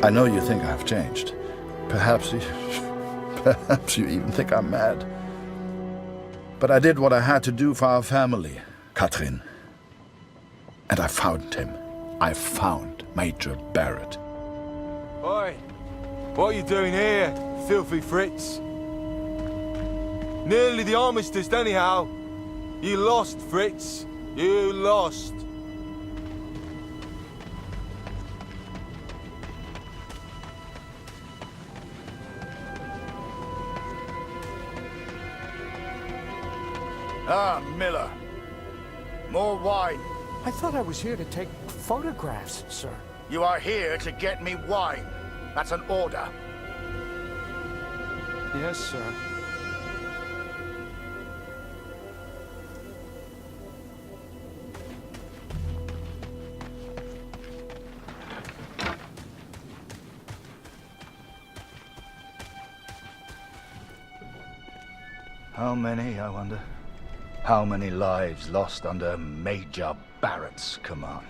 I know you think I've changed. Perhaps you even think I'm mad. But I did what I had to do for our family, Katrin. And I found him. I found Major Barrett. Oi! What are you doing here, filthy Fritz? Nearly the armistice, anyhow. You lost, Fritz. You lost. Ah, Miller. More wine. I thought I was here to take photographs, sir. You are here to get me wine. That's an order. Yes, sir. How many, I wonder? How many lives lost under Major Barrett's command?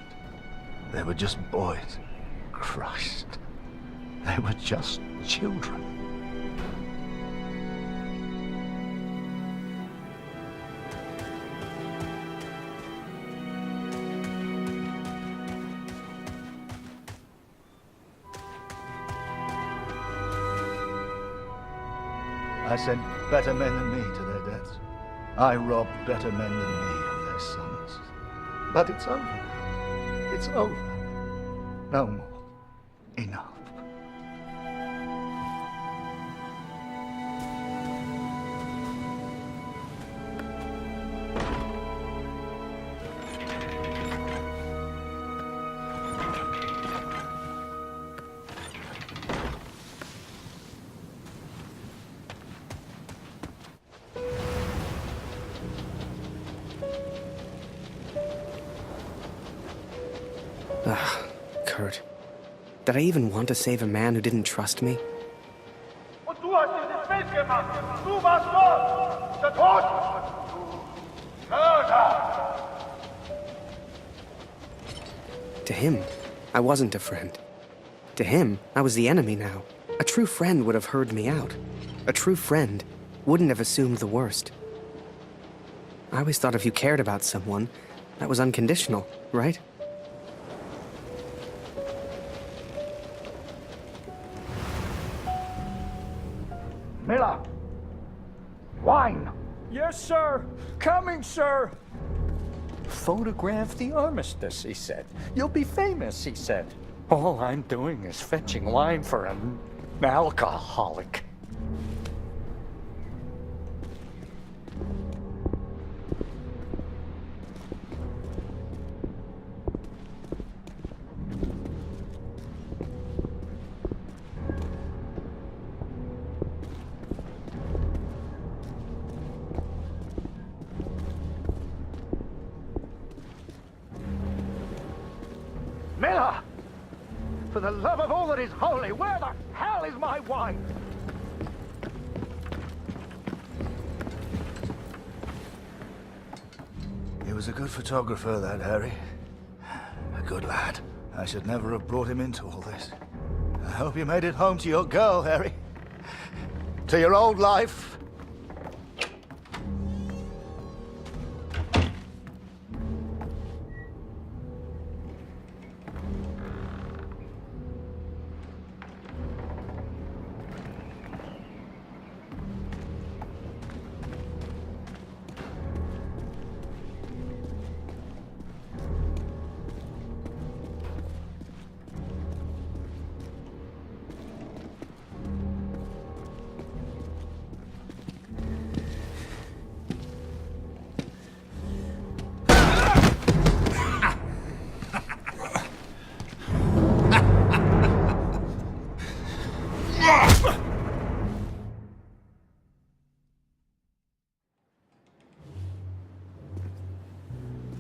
They were just boys. Christ. They were just children. I sent better men than me to their deaths. I robbed better men than me of their sons. But it's over. It's over. No more. Enough. Ugh, Kurt. Did I even want to save a man who didn't trust me? Und du hast dieses Bild gemacht. Du warst dort. Der Tod. Mörder. To him, I wasn't a friend. To him, I was the enemy now. A true friend would have heard me out. A true friend wouldn't have assumed the worst. I always thought if you cared about someone, that was unconditional, right? Miller! Wine! Yes, sir! Coming, sir! Photograph the armistice, he said. You'll be famous, he said. All I'm doing is fetching wine for an alcoholic. Miller! For the love of all that is holy, where the hell is my wine? He was a good photographer, that Harry. A good lad. I should never have brought him into all this. I hope you made it home to your girl, Harry. To your old life.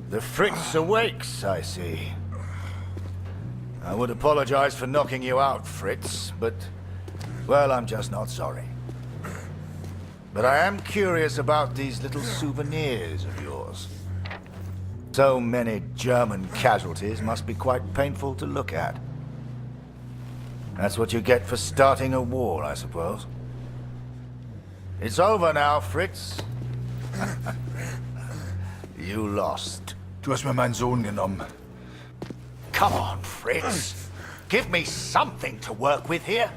The Fritz awakes, I see. I would apologize for knocking you out, Fritz, but, well, I'm just not sorry. But I am curious about these little souvenirs of yours. So many German casualties must be quite painful to look at. That's what you get for starting a war, I suppose. It's over now, Fritz. You lost. Du hast mir meinen Sohn genommen. Come on, Fritz. Give me something to work with here.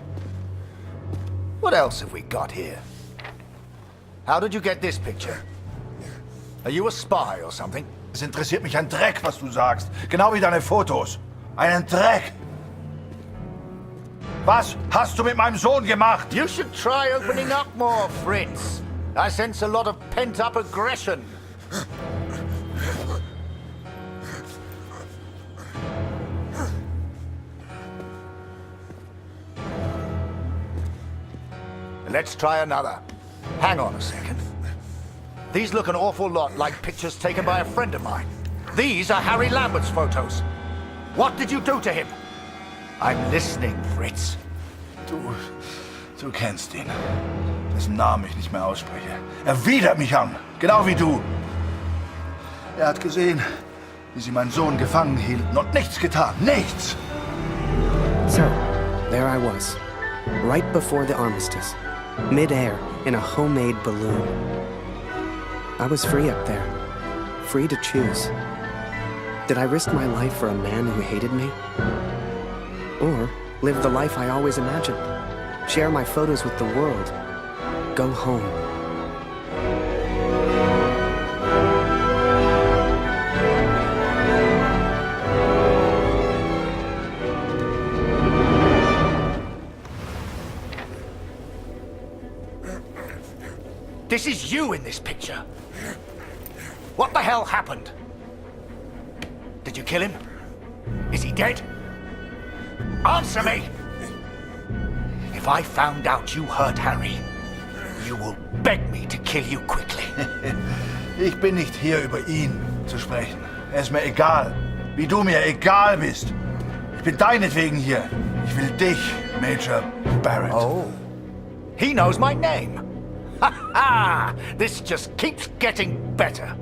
What else have we got here? How did you get this picture? Are you a spy or something? Es interessiert mich ein Dreck, was du sagst. Genau wie deine Fotos. Einen Dreck. Was hast du mit meinem Sohn gemacht? You should try opening up more, Fritz. I sense a lot of pent-up aggression. Let's try another. Hang on a second. These look an awful lot like pictures taken by a friend of mine. These are Harry Lambert's photos. What did you do to him? I'm listening, Fritz. Du kennst ihn. Dessen Namen ich nicht mehr ausspreche. Er widert mich an. Genau wie du. Er hat gesehen, wie sie meinen Sohn gefangen hielten und nichts getan. Nichts! So, there I was. Right before the armistice. Mid-air, in a homemade balloon. I was free up there. Free to choose. Did I risk my life for a man who hated me? Or live the life I always imagined? Share my photos with the world? Go home. This is you in this picture. What the hell happened? Did you kill him? Is he dead? Answer me! If I found out you hurt Harry, you will beg me to kill you quickly. Ich bin nicht hier, über ihn zu sprechen. Er ist mir egal. wie du mir egal bist. Ich bin deinetwegen hier. Ich will dich, Major Barrett. Oh. He knows my name. Ha ha! This just keeps getting better.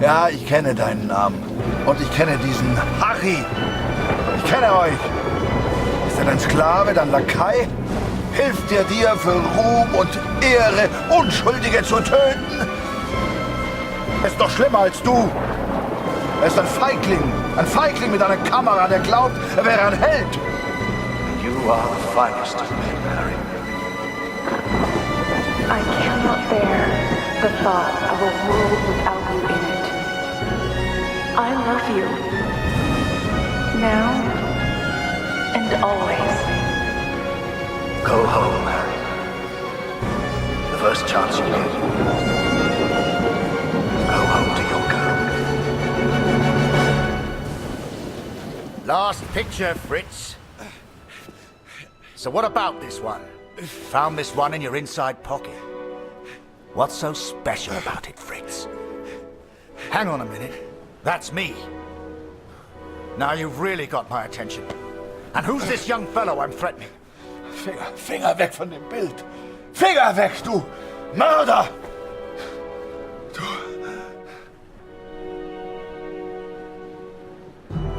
Ja, ich kenne deinen Namen. Und ich kenne diesen Harry. Ich kenne euch. Ist er dein Sklave, dein Lakai? Hilft er dir für Ruhm und Ehre, Unschuldige zu töten? Er ist doch schlimmer als du. Er ist ein Feigling mit einer Kamera, der glaubt, er wäre ein Held. You are the finest of men, Harry. I cannot bear the thought of a world without you in it. I love you. Now and always. Go home, Harry. The first chance you get. Go home to your girl. Last picture, Fritz. So what about this one? Found this one in your inside pocket. What's so special about it, Fritz? Hang on a minute. That's me. Now you've really got my attention. And who's this young fellow I'm threatening? Finger weg von dem Bild. Finger weg, du Mörder!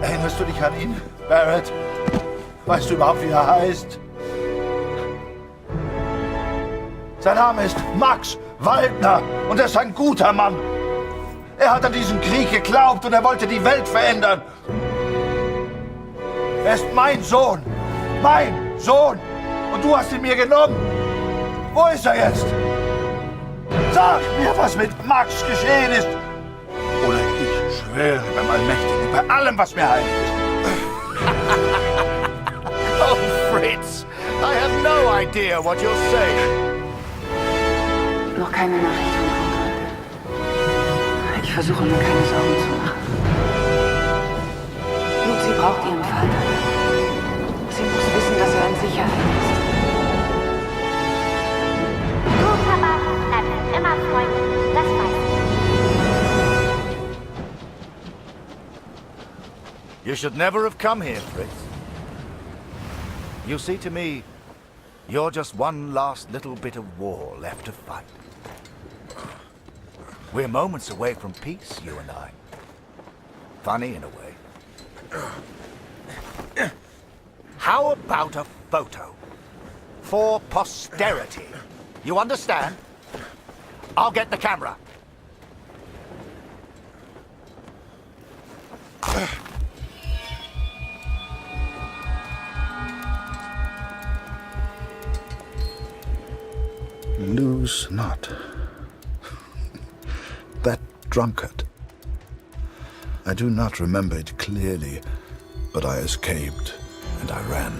Erinnerst du dich an ihn, Barrett? Weißt du überhaupt, wie er heißt? Sein Name ist Max Waldner und er ist ein guter Mann. Er hat an diesen Krieg geglaubt und er wollte die Welt verändern. Er ist mein Sohn. Mein Sohn. Und du hast ihn mir genommen. Wo ist er jetzt? Sag mir, was mit Max geschehen ist. Oder ich schwöre beim Allmächtigen, bei allem, was mir heilig ist. Oh, Fritz, I have no idea what you're saying. Noch keine Nachricht von Retold. Ich versuche mir keine Sorgen zu machen. Lucy braucht ihren Vater. Sie muss wissen, dass er in Sicherheit ist. Du, Papa, bleib immer freundlich. Das weiß ich. You should never have come here, Fritz. You see, to me, you're just one last little bit of war left to fight. We're moments away from peace, you and I. Funny in a way. How about a photo? For posterity. You understand? I'll get the camera. Lose not. That drunkard. I do not remember it clearly, but I escaped and I ran.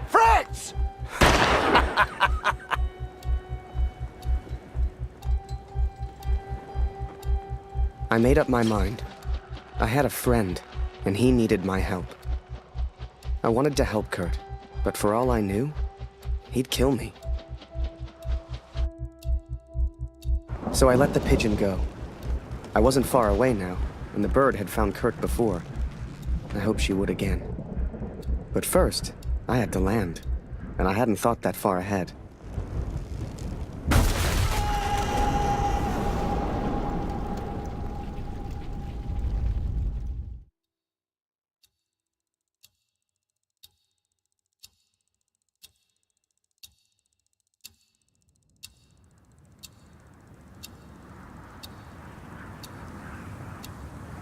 Fritz! I made up my mind. I had a friend, and he needed my help. I wanted to help Kurt, but for all I knew, he'd kill me. So I let the pigeon go. I wasn't far away now, and the bird had found Kurt before. I hoped she would again. But first, I had to land, and I hadn't thought that far ahead.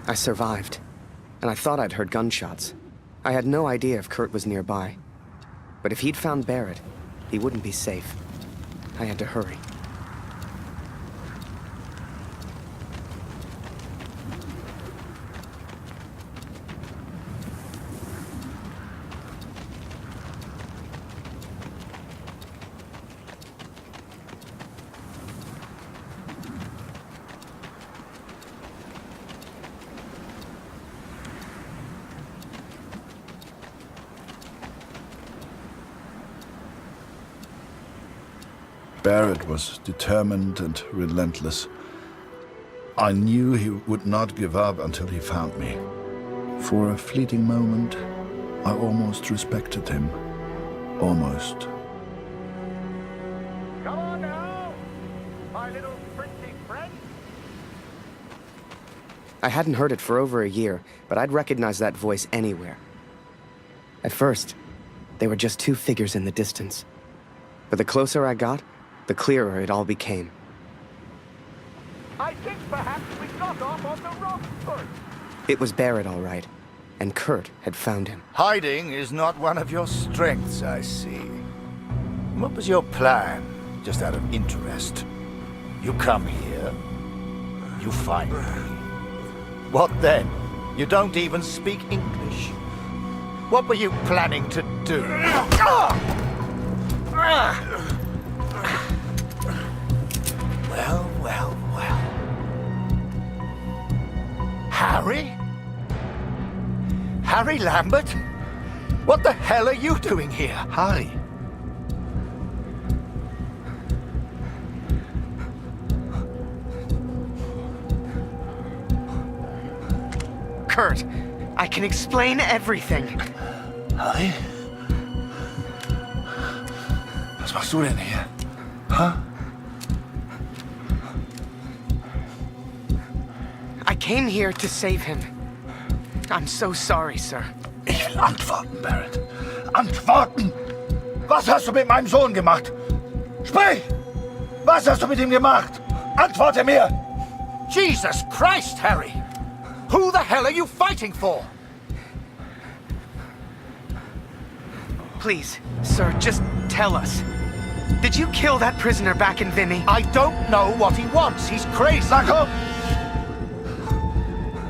I survived, and I thought I'd heard gunshots. I had no idea if Kurt was nearby. But if he'd found Barrett, he wouldn't be safe. I had to hurry. Barrett was determined and relentless. I knew he would not give up until he found me. For a fleeting moment, I almost respected him. Almost. Come on now, my little pretty friend. I hadn't heard it for over a year, but I'd recognize that voice anywhere. At first, they were just two figures in the distance. But the closer I got, the clearer it all became. I think perhaps we got off on the wrong foot. It was Barrett, all right, and Kurt had found him. Hiding is not one of your strengths, I see. What was your plan, just out of interest? You come here, you find me. What then? You don't even speak English. What were you planning to do? Well, well, well. Harry? Harry Lambert? What the hell are you doing here, Harry? Kurt, I can explain everything. Harry? Was machst du denn hier? Huh? I came here to save him. I'm so sorry, sir. Ich will antworten, Barrett. Antworten! Was hast du mit meinem Sohn gemacht? Sprich! Was hast du mit ihm gemacht? Antworte mir! Jesus Christ, Harry! Who the hell are you fighting for? Please, sir, just tell us. Did you kill that prisoner back in Vimy? I don't know what he wants. He's crazy. Na komm!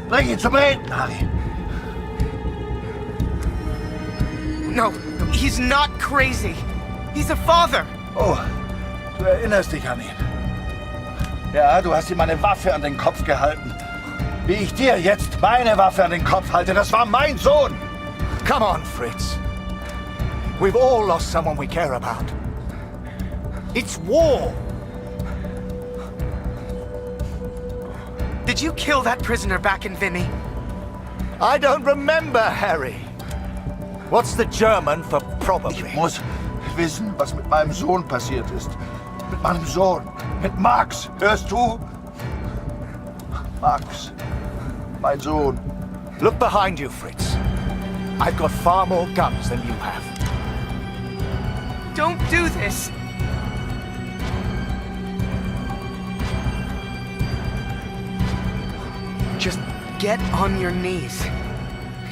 Bring ihn zum Reden, Harry. No, he's not crazy. He's a father. Oh, du erinnerst dich an ihn. Ja, du hast ihm eine Waffe an den Kopf gehalten. Wie ich dir jetzt meine Waffe an den Kopf halte, das war mein Sohn. Come on, Fritz. We've all lost someone we care about. It's war. Did you kill that prisoner back in Vimy? I don't remember, Harry. What's the German for probably? Ich muss wissen, was mit meinem Sohn passiert ist. Mit meinem Sohn. Mit Max. Hörst du? Max. Mein Sohn. Look behind you, Fritz. I've got far more guns than you have. Don't do this! Just get on your knees.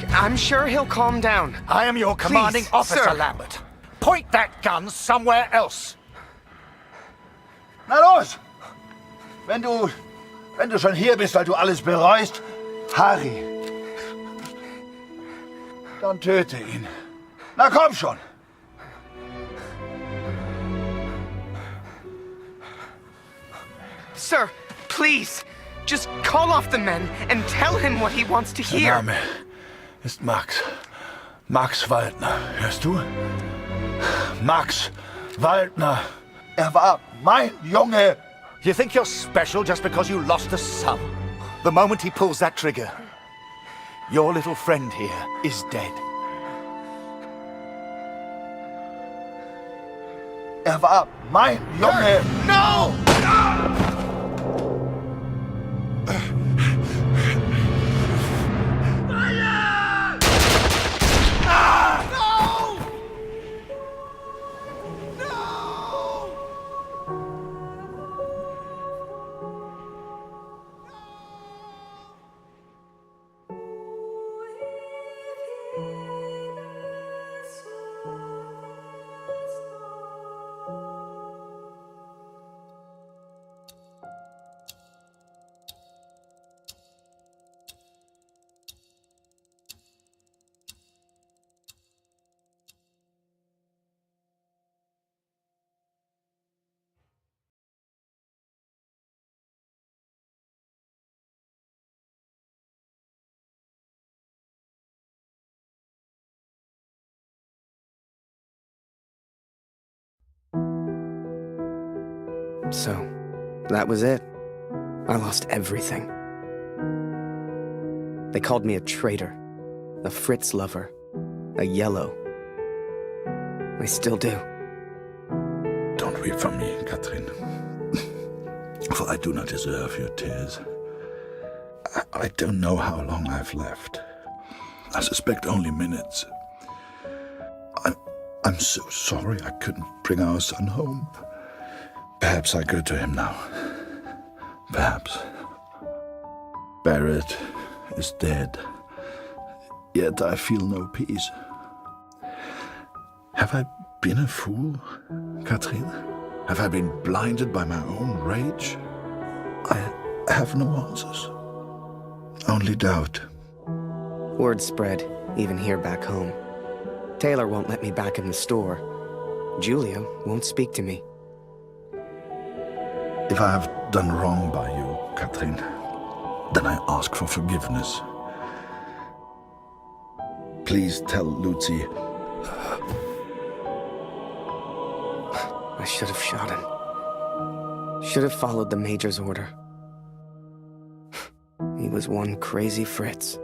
I'm sure he'll calm down. I am your commanding Please, officer, sir. Lambert. Point that gun somewhere else. Na los! Wenn du schon hier bist, weil du alles bereust, Harry, dann töte ihn. Na komm schon! Sir, please, just call off the men and tell him what he wants to Der hear. Name ist Max. Max Waldner. Hörst du? Max Waldner. Er war mein Junge. You think you're special just because you lost a son? The moment he pulls that trigger, your little friend here is dead. Er war mein Junge. No! So, that was it. I lost everything. They called me a traitor, a Fritz lover, a yellow. I still do. Don't weep for me, Katrin. For I do not deserve your tears. I don't know how long I've left. I suspect only minutes. I'm so sorry I couldn't bring our son home. Perhaps I go to him now. Perhaps. Barrett is dead. Yet I feel no peace. Have I been a fool, Katrin? Have I been blinded by my own rage? I have no answers. Only doubt. Word spread, even here back home. Taylor won't let me back in the store. Julia won't speak to me. If I have done wrong by you, Katrin, then I ask for forgiveness. Please tell Lucy. I should have shot him. Should have followed the Major's order. He was one crazy Fritz.